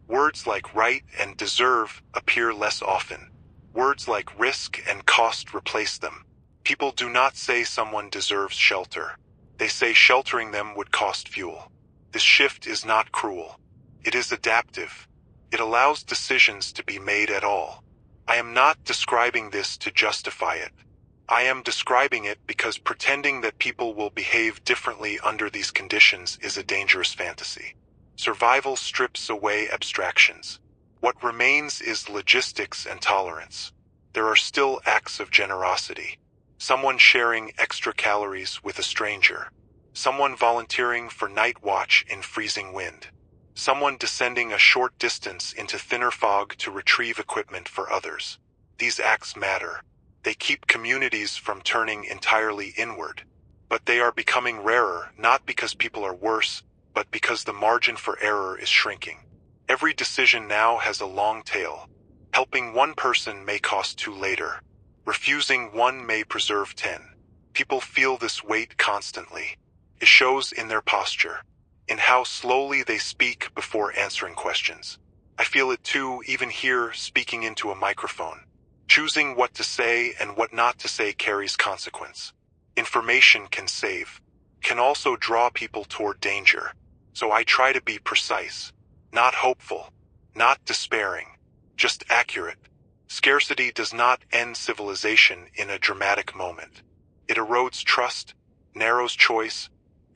Words like right and deserve appear less often. Words like risk and cost replace them. People do not say someone deserves shelter. They say sheltering them would cost fuel. This shift is not cruel. It is adaptive. It allows decisions to be made at all. I am not describing this to justify it. I am describing it because pretending that people will behave differently under these conditions is a dangerous fantasy. Survival strips away abstractions. What remains is logistics and tolerance. There are still acts of generosity. Someone sharing extra calories with a stranger. Someone volunteering for night watch in freezing wind. Someone descending a short distance into thinner fog to retrieve equipment for others. These acts matter. They keep communities from turning entirely inward. But they are becoming rarer, not because people are worse, but because the margin for error is shrinking. Every decision now has a long tail. Helping one person may cost two later. Refusing one may preserve 10. People feel this weight constantly. It shows in their posture, in how slowly they speak before answering questions. I feel it too, even here, speaking into a microphone. Choosing what to say and what not to say carries consequence. Information can save, can also draw people toward danger. So I try to be precise, not hopeful, not despairing, just accurate. Scarcity does not end civilization in a dramatic moment. It erodes trust, narrows choice,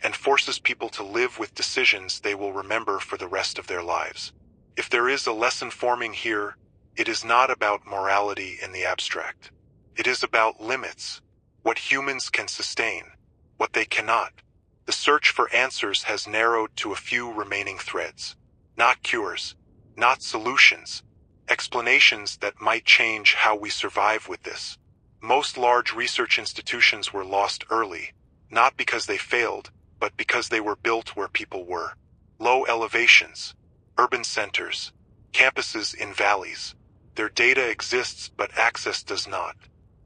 and forces people to live with decisions they will remember for the rest of their lives. If there is a lesson forming here, it is not about morality in the abstract. It is about limits, what humans can sustain, what they cannot. The search for answers has narrowed to a few remaining threads. Not cures, not solutions, explanations that might change how we survive with this. Most large research institutions were lost early, not because they failed, but because they were built where people were. Low elevations, urban centers, campuses in valleys. Their data exists, but access does not.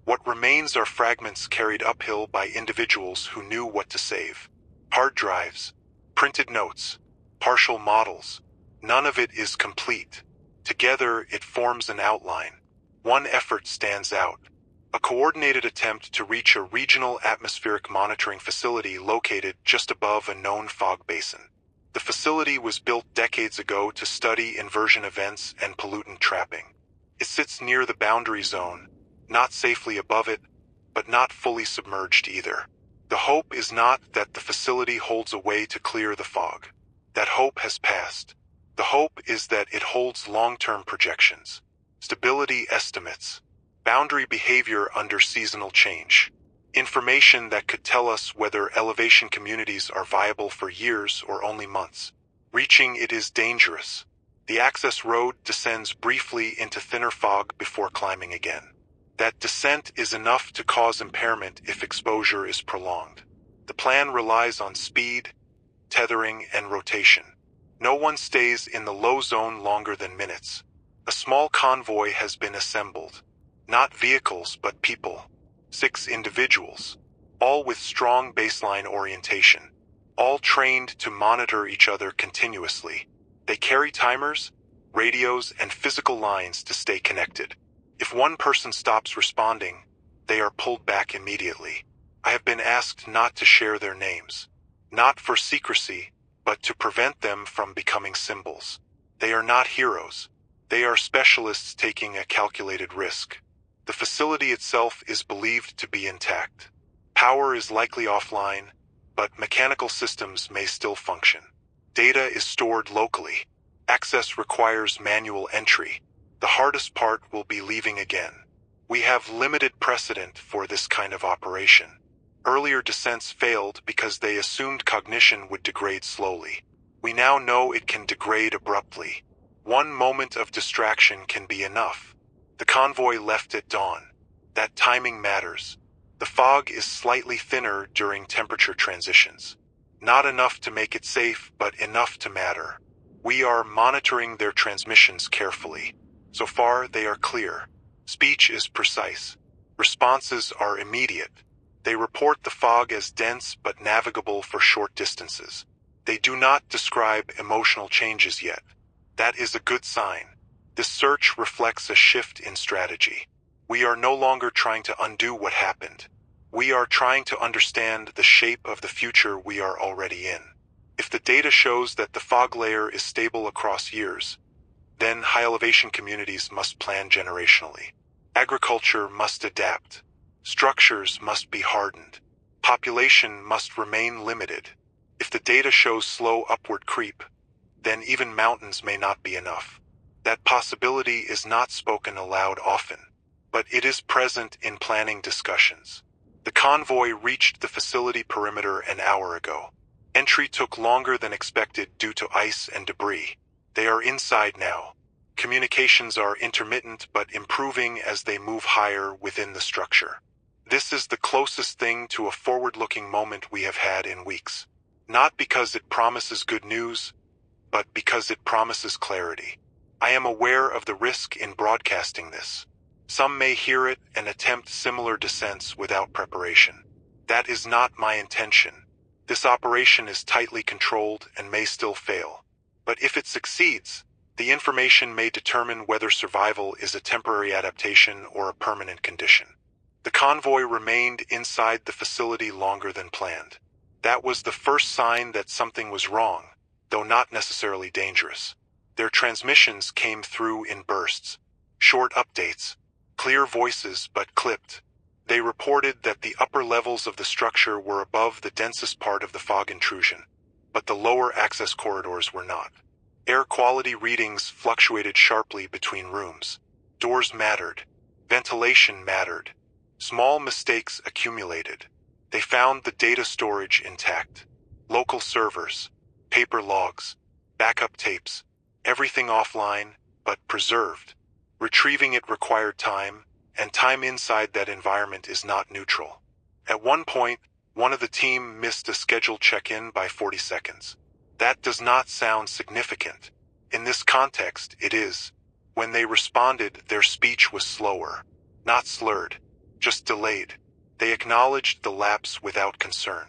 What remains are fragments carried uphill by individuals who knew what to save. Hard drives, printed notes, partial models. None of it is complete. Together, it forms an outline. One effort stands out. A coordinated attempt to reach a regional atmospheric monitoring facility located just above a known fog basin. The facility was built decades ago to study inversion events and pollutant trapping. It sits near the boundary zone, not safely above it, but not fully submerged either. The hope is not that the facility holds a way to clear the fog. That hope has passed. The hope is that it holds long-term projections, stability estimates, boundary behavior under seasonal change, information that could tell us whether elevation communities are viable for years or only months. Reaching it is dangerous. The access road descends briefly into thinner fog before climbing again. That descent is enough to cause impairment if exposure is prolonged. The plan relies on speed, tethering, and rotation. No one stays in the low zone longer than minutes. A small convoy has been assembled. Not vehicles, but people. 6 individuals. All with strong baseline orientation. All trained to monitor each other continuously. They carry timers, radios, and physical lines to stay connected. If one person stops responding, they are pulled back immediately. I have been asked not to share their names. Not for secrecy, but to prevent them from becoming symbols. They are not heroes. They are specialists taking a calculated risk. The facility itself is believed to be intact. Power is likely offline, but mechanical systems may still function. Data is stored locally. Access requires manual entry. The hardest part will be leaving again. We have limited precedent for this kind of operation. Earlier descents failed because they assumed cognition would degrade slowly. We now know it can degrade abruptly. One moment of distraction can be enough. The convoy left at dawn. That timing matters. The fog is slightly thinner during temperature transitions. Not enough to make it safe, but enough to matter. We are monitoring their transmissions carefully. So far, they are clear. Speech is precise. Responses are immediate. They report the fog as dense but navigable for short distances. They do not describe emotional changes yet. That is a good sign. This search reflects a shift in strategy. We are no longer trying to undo what happened. We are trying to understand the shape of the future we are already in. If the data shows that the fog layer is stable across years, then high-elevation communities must plan generationally. Agriculture must adapt. Structures must be hardened. Population must remain limited. If the data shows slow upward creep, then even mountains may not be enough. That possibility is not spoken aloud often, but it is present in planning discussions. The convoy reached the facility perimeter an hour ago. Entry took longer than expected due to ice and debris. They are inside now. Communications are intermittent but improving as they move higher within the structure. This is the closest thing to a forward-looking moment we have had in weeks. Not because it promises good news, but because it promises clarity. I am aware of the risk in broadcasting this. Some may hear it and attempt similar descents without preparation. That is not my intention. This operation is tightly controlled and may still fail. But if it succeeds, the information may determine whether survival is a temporary adaptation or a permanent condition. The convoy remained inside the facility longer than planned. That was the first sign that something was wrong, though not necessarily dangerous. Their transmissions came through in bursts. Short updates. Clear voices but clipped. They reported that the upper levels of the structure were above the densest part of the fog intrusion, but the lower access corridors were not. Air quality readings fluctuated sharply between rooms. Doors mattered. Ventilation mattered. Small mistakes accumulated. They found the data storage intact. Local servers, paper logs, backup tapes, everything offline, but preserved. Retrieving it required time, and time inside that environment is not neutral. At one point, one of the team missed a scheduled check-in by 40 seconds. That does not sound significant. In this context, it is. When they responded, their speech was slower. Not slurred, just delayed. They acknowledged the lapse without concern.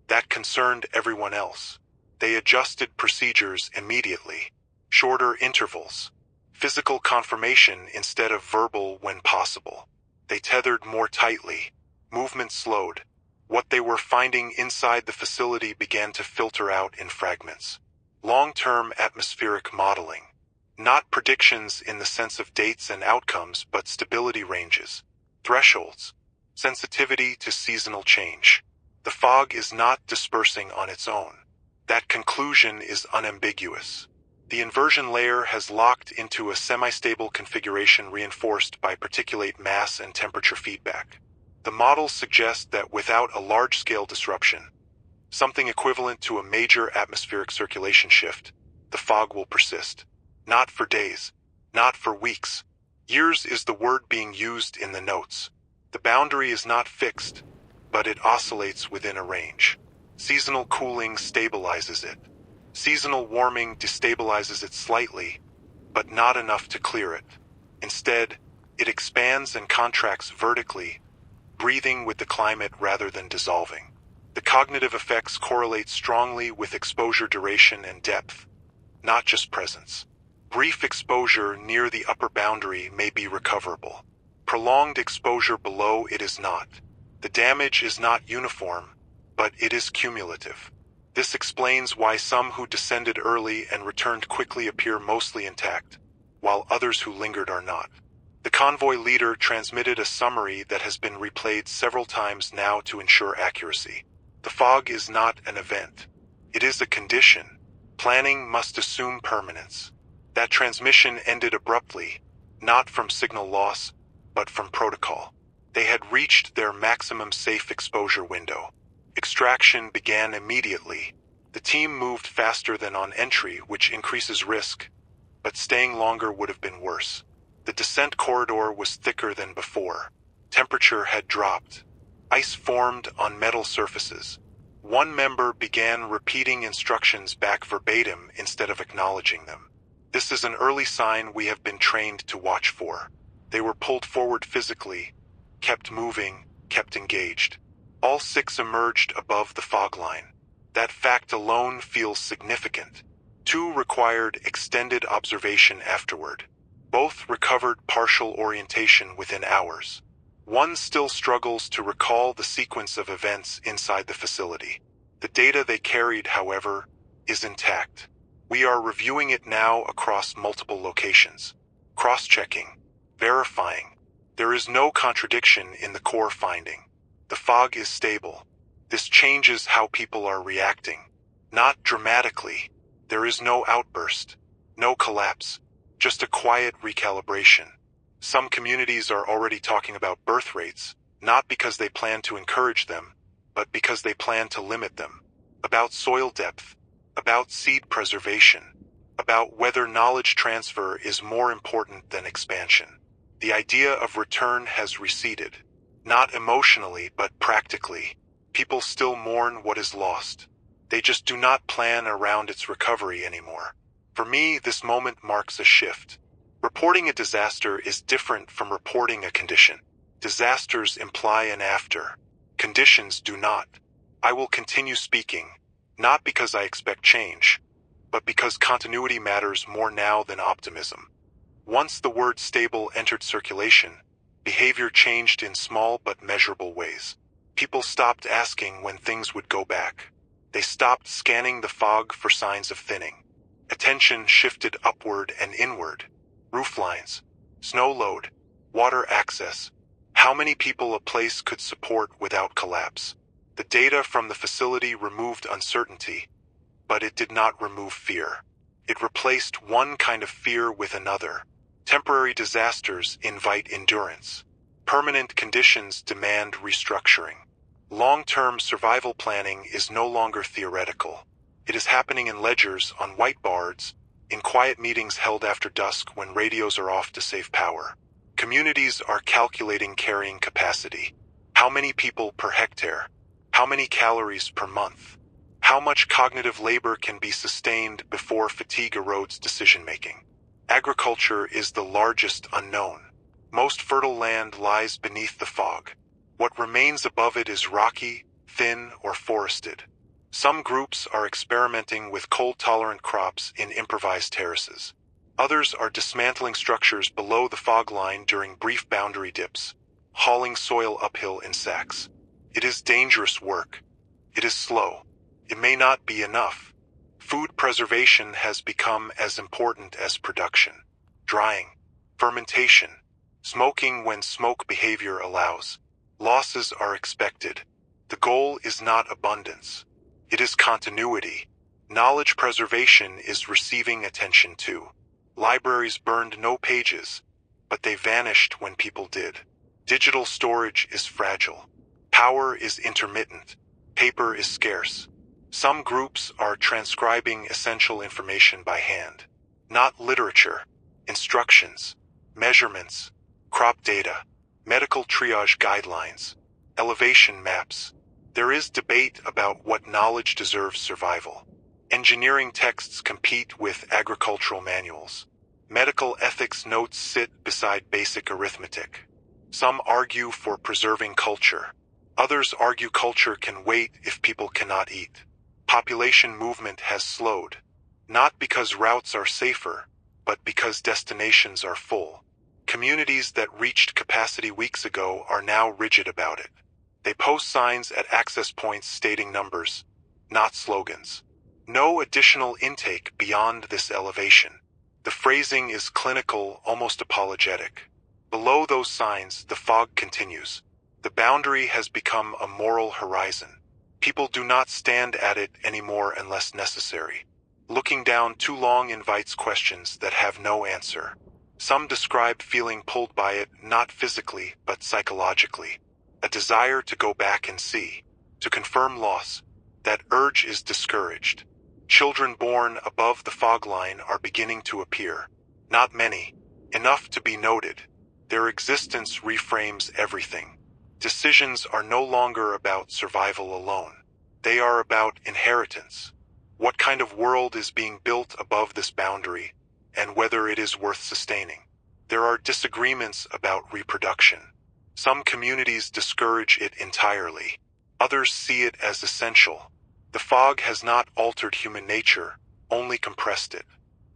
That concerned everyone else. They adjusted procedures immediately. Shorter intervals. Physical confirmation instead of verbal when possible. They tethered more tightly. Movement slowed. What they were finding inside the facility began to filter out in fragments. Long-term atmospheric modeling. Not predictions in the sense of dates and outcomes, but stability ranges. Thresholds. Sensitivity to seasonal change. The fog is not dispersing on its own. That conclusion is unambiguous. The inversion layer has locked into a semi-stable configuration reinforced by particulate mass and temperature feedback. The models suggest that without a large-scale disruption, something equivalent to a major atmospheric circulation shift, the fog will persist. Not for days, not for weeks. Years is the word being used in the notes. The boundary is not fixed, but it oscillates within a range. Seasonal cooling stabilizes it. Seasonal warming destabilizes it slightly, but not enough to clear it. Instead, it expands and contracts vertically, breathing with the climate rather than dissolving. The cognitive effects correlate strongly with exposure duration and depth, not just presence. Brief exposure near the upper boundary may be recoverable. Prolonged exposure below it is not. The damage is not uniform, but it is cumulative. This explains why some who descended early and returned quickly appear mostly intact, while others who lingered are not. The convoy leader transmitted a summary that has been replayed several times now to ensure accuracy. The fog is not an event. It is a condition. Planning must assume permanence. That transmission ended abruptly, not from signal loss, but from protocol. They had reached their maximum safe exposure window. Extraction began immediately. The team moved faster than on entry, which increases risk, but staying longer would have been worse. The descent corridor was thicker than before. Temperature had dropped. Ice formed on metal surfaces. One member began repeating instructions back verbatim instead of acknowledging them. This is an early sign we have been trained to watch for. They were pulled forward physically, kept moving, kept engaged. All 6 emerged above the fog line. That fact alone feels significant. 2 required extended observation afterward. Both recovered partial orientation within hours. 1 still struggles to recall the sequence of events inside the facility. The data they carried, however, is intact. We are reviewing it now across multiple locations. Cross-checking, verifying. There is no contradiction in the core finding. The fog is stable. This changes how people are reacting. Not dramatically. There is no outburst, no collapse, just a quiet recalibration. Some communities are already talking about birth rates, not because they plan to encourage them, but because they plan to limit them. About soil depth, about seed preservation, about whether knowledge transfer is more important than expansion. The idea of return has receded. Not emotionally, but practically. People still mourn what is lost. They just do not plan around its recovery anymore. For me, this moment marks a shift. Reporting a disaster is different from reporting a condition. Disasters imply an after. Conditions do not. I will continue speaking, not because I expect change, but because continuity matters more now than optimism. Once the word stable entered circulation, behavior changed in small but measurable ways. People stopped asking when things would go back. They stopped scanning the fog for signs of thinning. Attention shifted upward and inward. Roof lines, snow load, water access. How many people a place could support without collapse? The data from the facility removed uncertainty, but it did not remove fear. It replaced one kind of fear with another. Temporary disasters invite endurance. Permanent conditions demand restructuring. Long-term survival planning is no longer theoretical. It is happening in ledgers on whiteboards, in quiet meetings held after dusk when radios are off to save power. Communities are calculating carrying capacity. How many people per hectare? How many calories per month? How much cognitive labor can be sustained before fatigue erodes decision-making? Agriculture is the largest unknown. Most fertile land lies beneath the fog. What remains above it is rocky, thin, or forested. Some groups are experimenting with cold-tolerant crops in improvised terraces. Others are dismantling structures below the fog line during brief boundary dips, hauling soil uphill in sacks. It is dangerous work. It is slow. It may not be enough. Food preservation has become as important as production. Drying, fermentation, smoking when smoke behavior allows. Losses are expected. The goal is not abundance. It is continuity. Knowledge preservation is receiving attention too. Libraries burned no pages, but they vanished when people did. Digital storage is fragile. Power is intermittent. Paper is scarce. Some groups are transcribing essential information by hand. Not literature, instructions, measurements, crop data, medical triage guidelines, elevation maps. There is debate about what knowledge deserves survival. Engineering texts compete with agricultural manuals. Medical ethics notes sit beside basic arithmetic. Some argue for preserving culture. Others argue culture can wait if people cannot eat. Population movement has slowed, not because routes are safer, but because destinations are full. Communities that reached capacity weeks ago are now rigid about it. They post signs at access points stating numbers, not slogans. No additional intake beyond this elevation. The phrasing is clinical, almost apologetic. Below those signs, the fog continues. The boundary has become a moral horizon. People do not stand at it anymore unless necessary. Looking down too long invites questions that have no answer. Some describe feeling pulled by it not physically, but psychologically. A desire to go back and see, to confirm loss, That urge is discouraged. Children born above the fog line are beginning to appear. Not many, enough to be noted. Their existence reframes everything. Decisions are no longer about survival alone. They are about inheritance. What kind of world is being built above this boundary, and whether it is worth sustaining? There are disagreements about reproduction. Some communities discourage it entirely. Others see it as essential. The fog has not altered human nature, only compressed it.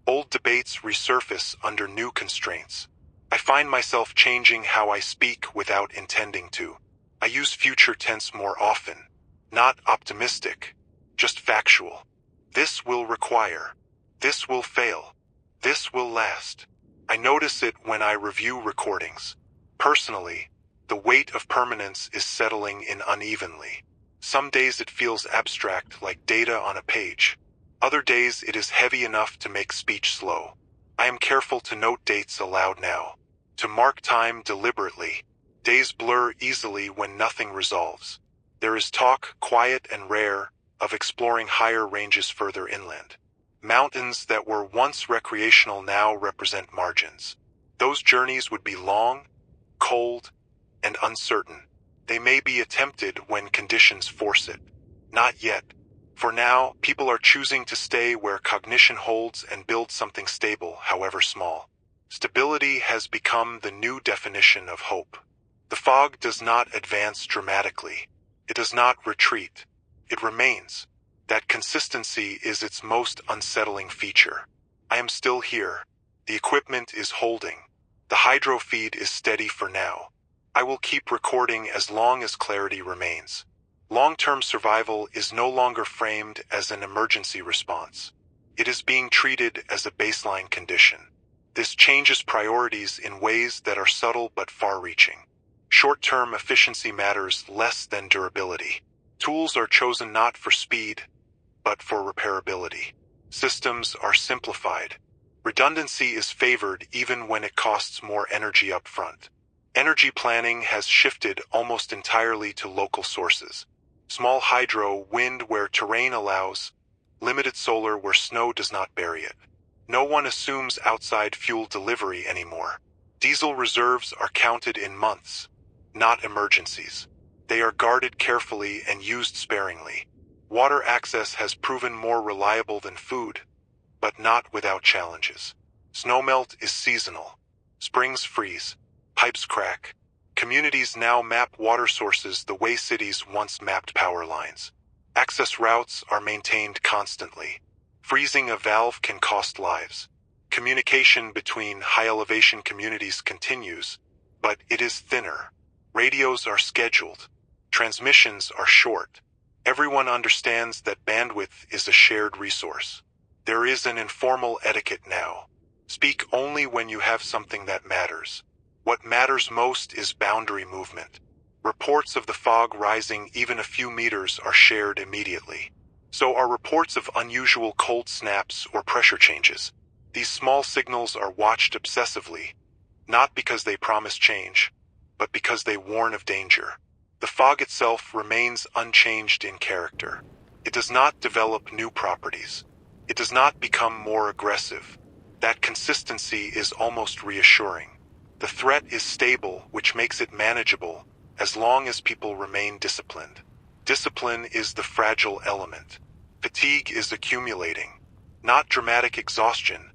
Old debates resurface under new constraints. I find myself changing how I speak without intending to. I use future tense more often. Not optimistic, just factual. This will require. This will fail. This will last. I notice it when I review recordings. Personally, the weight of permanence is settling in unevenly. Some days it feels abstract, like data on a page. Other days it is heavy enough to make speech slow. I am careful to note dates aloud now. To mark time deliberately. Days blur easily when nothing resolves. There is talk, quiet and rare, of exploring higher ranges further inland. Mountains that were once recreational now represent margins. Those journeys would be long, cold, and uncertain. They may be attempted when conditions force it. Not yet. For now, people are choosing to stay where cognition holds and build something stable, however small. Stability has become the new definition of hope. The fog does not advance dramatically. It does not retreat. It remains. That consistency is its most unsettling feature. I am still here. The equipment is holding. The hydro feed is steady for now. I will keep recording as long as clarity remains. Long-term survival is no longer framed as an emergency response. It is being treated as a baseline condition. This changes priorities in ways that are subtle but far-reaching. Short-term efficiency matters less than durability. Tools are chosen not for speed, but for repairability. Systems are simplified. Redundancy is favored even when it costs more energy up front. Energy planning has shifted almost entirely to local sources. Small hydro, wind where terrain allows, limited solar where snow does not bury it. No one assumes outside fuel delivery anymore. Diesel reserves are counted in months, not emergencies. They are guarded carefully and used sparingly. Water access has proven more reliable than food, but not without challenges. Snowmelt is seasonal. Springs freeze. Pipes crack. Communities now map water sources the way cities once mapped power lines. Access routes are maintained constantly. Freezing a valve can cost lives. Communication between high-elevation communities continues, but it is thinner. Radios are scheduled. Transmissions are short. Everyone understands that bandwidth is a shared resource. There is an informal etiquette now. Speak only when you have something that matters. What matters most is boundary movement. Reports of the fog rising even a few meters are shared immediately. So are reports of unusual cold snaps or pressure changes. These small signals are watched obsessively, not because they promise change, but because they warn of danger. The fog itself remains unchanged in character. It does not develop new properties. It does not become more aggressive. That consistency is almost reassuring. The threat is stable, which makes it manageable, as long as people remain disciplined. Discipline is the fragile element. Fatigue is accumulating. Not dramatic exhaustion,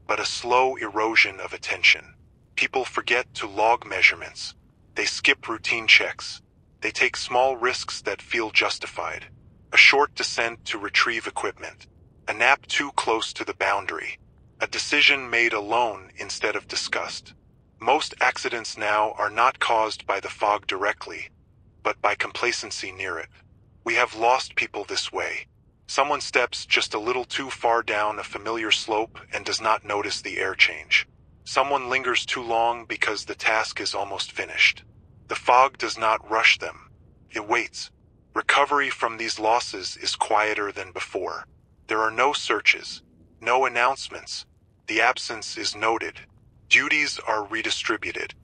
but a slow erosion of attention. People forget to log measurements. They skip routine checks. They take small risks that feel justified. A short descent to retrieve equipment. A nap too close to the boundary. A decision made alone instead of discussed. Most accidents now are not caused by the fog directly, but by complacency near it. We have lost people this way. Someone steps just a little too far down a familiar slope and does not notice the air change. Someone lingers too long because the task is almost finished. The fog does not rush them. It waits. Recovery from these losses is quieter than before. There are no searches, no announcements. The absence is noted. Duties are redistributed.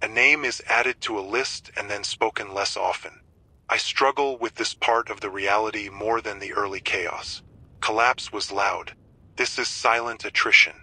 A name is added to a list and then spoken less often. I struggle with this part of the reality more than the early chaos. Collapse was loud. This is silent attrition.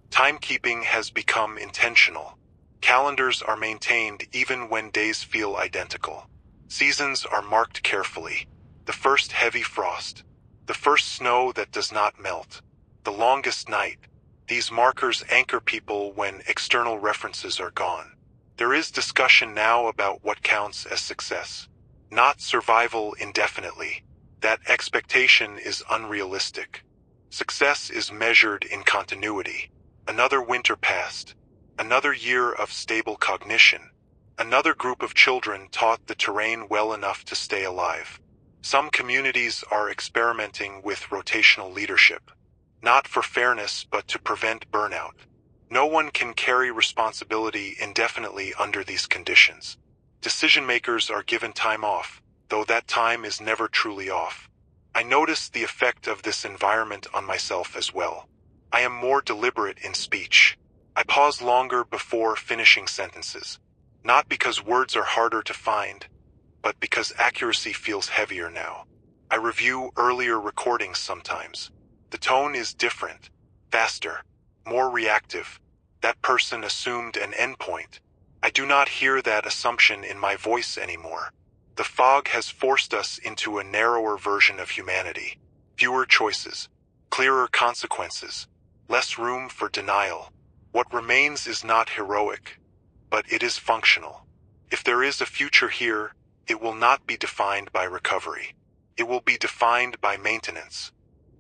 Timekeeping has become intentional. Calendars are maintained even when days feel identical. Seasons are marked carefully. The first heavy frost. The first snow that does not melt. The longest night. These markers anchor people when external references are gone. There is discussion now about what counts as success. Not survival indefinitely. That expectation is unrealistic. Success is measured in continuity. Another winter passed. Another year of stable cognition. Another group of children taught the terrain well enough to stay alive. Some communities are experimenting with rotational leadership. Not for fairness, but to prevent burnout. No one can carry responsibility indefinitely under these conditions. Decision makers are given time off, though that time is never truly off. I notice the effect of this environment on myself as well. I am more deliberate in speech. I pause longer before finishing sentences. Not because words are harder to find, but because accuracy feels heavier now. I review earlier recordings sometimes. The tone is different, faster, more reactive. That person assumed an endpoint. I do not hear that assumption in my voice anymore. The fog has forced us into a narrower version of humanity. Fewer choices, clearer consequences, less room for denial. What remains is not heroic, but it is functional. If there is a future here, it will not be defined by recovery. It will be defined by maintenance.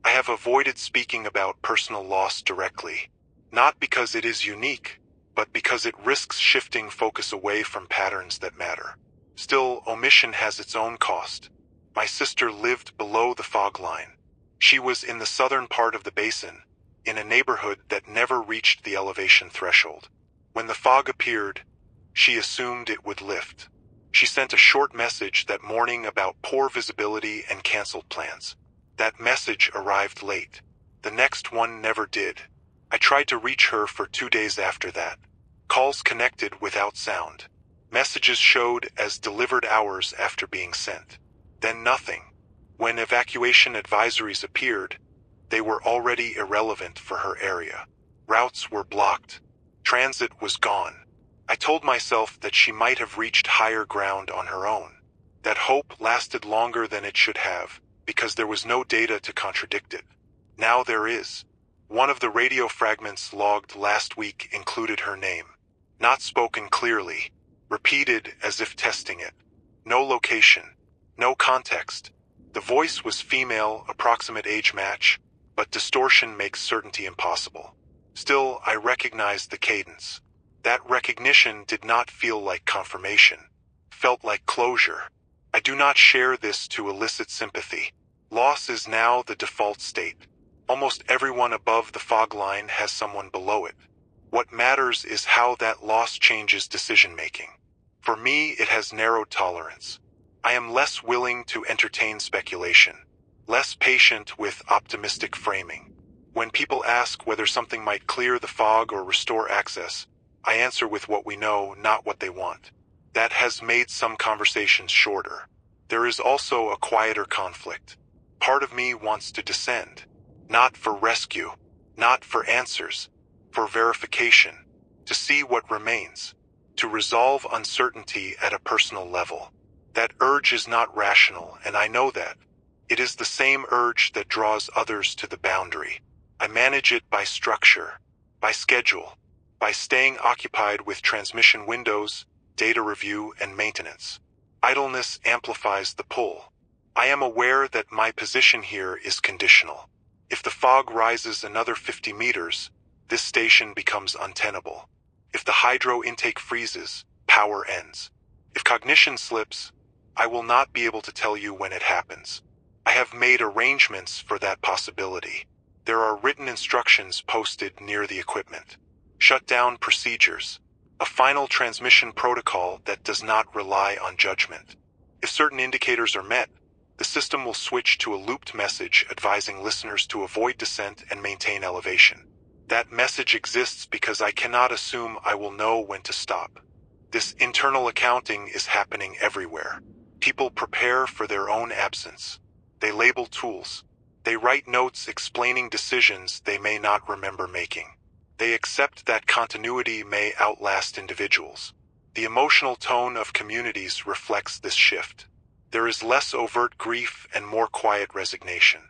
I have avoided speaking about personal loss directly, not because it is unique, but because it risks shifting focus away from patterns that matter. Still, omission has its own cost. My sister lived below the fog line. She was in the southern part of the basin, in a neighborhood that never reached the elevation threshold. When the fog appeared, she assumed it would lift. She sent a short message that morning about poor visibility and canceled plans. That message arrived late. The next one never did. I tried to reach her for 2 days after that. Calls connected without sound. Messages showed as delivered hours after being sent. Then nothing. When evacuation advisories appeared, they were already irrelevant for her area. Routes were blocked. Transit was gone. I told myself that she might have reached higher ground on her own. That hope lasted longer than it should have, because there was no data to contradict it. Now there is. One of the radio fragments logged last week included her name. Not spoken clearly, repeated as if testing it. No location, no context. The voice was female, approximate age match, but distortion makes certainty impossible. Still, I recognized the cadence. That recognition did not feel like confirmation. Felt like closure. I do not share this to elicit sympathy. Loss is now the default state. Almost everyone above the fog line has someone below it. What matters is how that loss changes decision-making. For me, it has narrowed tolerance. I am less willing to entertain speculation, less patient with optimistic framing. When people ask whether something might clear the fog or restore access, I answer with what we know, not what they want. That has made some conversations shorter. There is also a quieter conflict. Part of me wants to descend. Not for rescue, not for answers, for verification, to see what remains, to resolve uncertainty at a personal level. That urge is not rational, and I know that. It is the same urge that draws others to the boundary. I manage it by structure, by schedule, by staying occupied with transmission windows, data review, and maintenance. Idleness amplifies the pull. I am aware that my position here is conditional. If the fog rises another 50 meters, this station becomes untenable. If the hydro intake freezes, power ends. If cognition slips, I will not be able to tell you when it happens. I have made arrangements for that possibility. There are written instructions posted near the equipment. Shutdown procedures. A final transmission protocol that does not rely on judgment. If certain indicators are met, the system will switch to a looped message advising listeners to avoid descent and maintain elevation. That message exists because I cannot assume I will know when to stop. This internal accounting is happening everywhere. People prepare for their own absence. They label tools. They write notes explaining decisions they may not remember making. They accept that continuity may outlast individuals. The emotional tone of communities reflects this shift. There is less overt grief and more quiet resignation.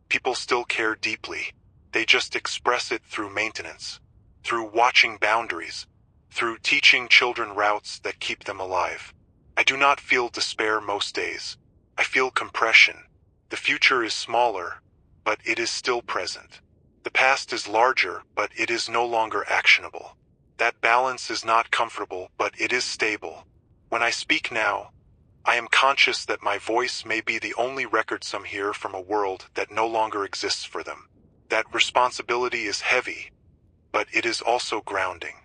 People still care deeply. They just express it through maintenance, through watching boundaries, through teaching children routes that keep them alive. I do not feel despair most days. I feel compression. The future is smaller, but it is still present. The past is larger, but it is no longer actionable. That balance is not comfortable, but it is stable. When I speak now, I am conscious that my voice may be the only record some hear from a world that no longer exists for them. That responsibility is heavy, but it is also grounding.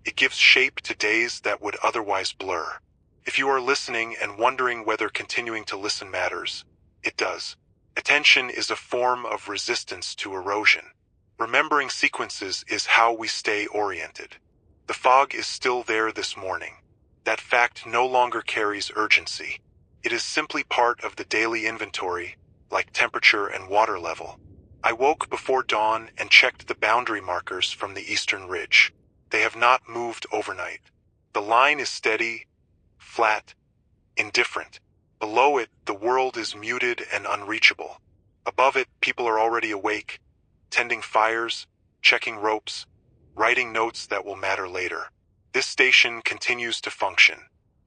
It gives shape to days that would otherwise blur. If you are listening and wondering whether continuing to listen matters, it does. Attention is a form of resistance to erosion. Remembering sequences is how we stay oriented. The fog is still there this morning. That fact no longer carries urgency. It is simply part of the daily inventory, like temperature and water level. I woke before dawn and checked the boundary markers from the eastern ridge. They have not moved overnight. The line is steady, flat, indifferent. Below it, the world is muted and unreachable. Above it, people are already awake, tending fires, checking ropes, writing notes that will matter later. This station continues to function.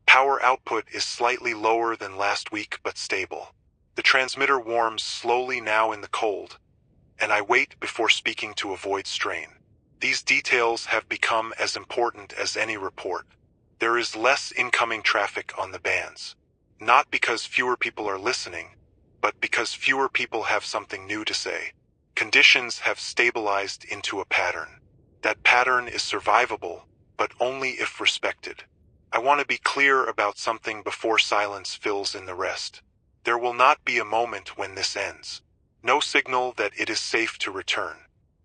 Power output is slightly lower than last week but stable. The transmitter warms slowly now in the cold, and I wait before speaking to avoid strain. These details have become as important as any report. There is less incoming traffic on the bands. Not because fewer people are listening, but because fewer people have something new to say. Conditions have stabilized into a pattern. That pattern is survivable, but only if respected. I want to be clear about something before silence fills in the rest. There will not be a moment when this ends. No signal that it is safe to return.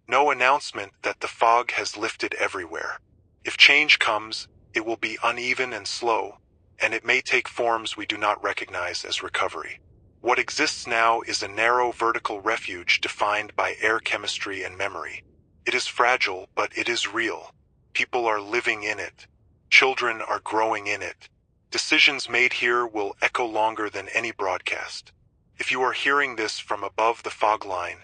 No announcement that the fog has lifted everywhere. If change comes, it will be uneven and slow, and it may take forms we do not recognize as recovery. What exists now is a narrow vertical refuge defined by air chemistry and memory. It is fragile, but it is real. People are living in it. Children are growing in it. Decisions made here will echo longer than any broadcast. If you are hearing this from above the fog line,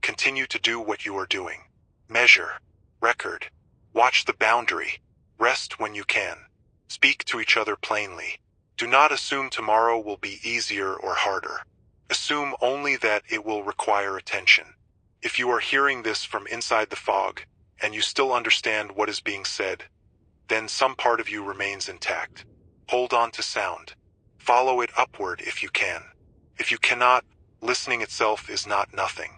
continue to do what you are doing. Measure, record, watch the boundary, rest when you can. Speak to each other plainly. Do not assume tomorrow will be easier or harder. Assume only that it will require attention. If you are hearing this from inside the fog, and you still understand what is being said, then some part of you remains intact. Hold on to sound. Follow it upward if you can. If you cannot, listening itself is not nothing.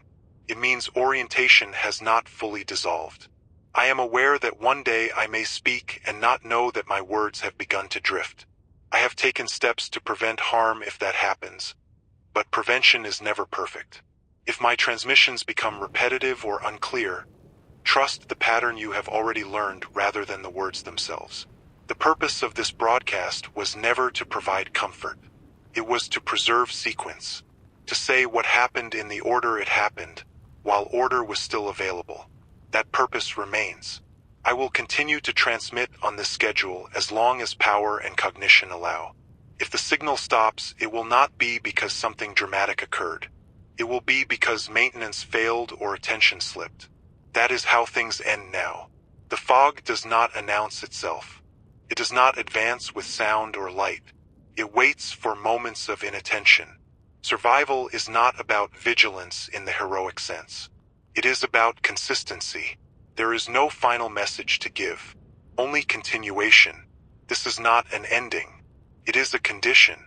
It means orientation has not fully dissolved. I am aware that one day I may speak and not know that my words have begun to drift. I have taken steps to prevent harm if that happens, but prevention is never perfect. If my transmissions become repetitive or unclear, trust the pattern you have already learned rather than the words themselves. The purpose of this broadcast was never to provide comfort. It was to preserve sequence, to say what happened in the order it happened, while order was still available. That purpose remains. I will continue to transmit on this schedule as long as power and cognition allow. If the signal stops, it will not be because something dramatic occurred. It will be because maintenance failed or attention slipped. That is how things end now. The fog does not announce itself. It does not advance with sound or light. It waits for moments of inattention. Survival is not about vigilance in the heroic sense. It is about consistency. There is no final message to give, only continuation. This is not an ending. It is a condition.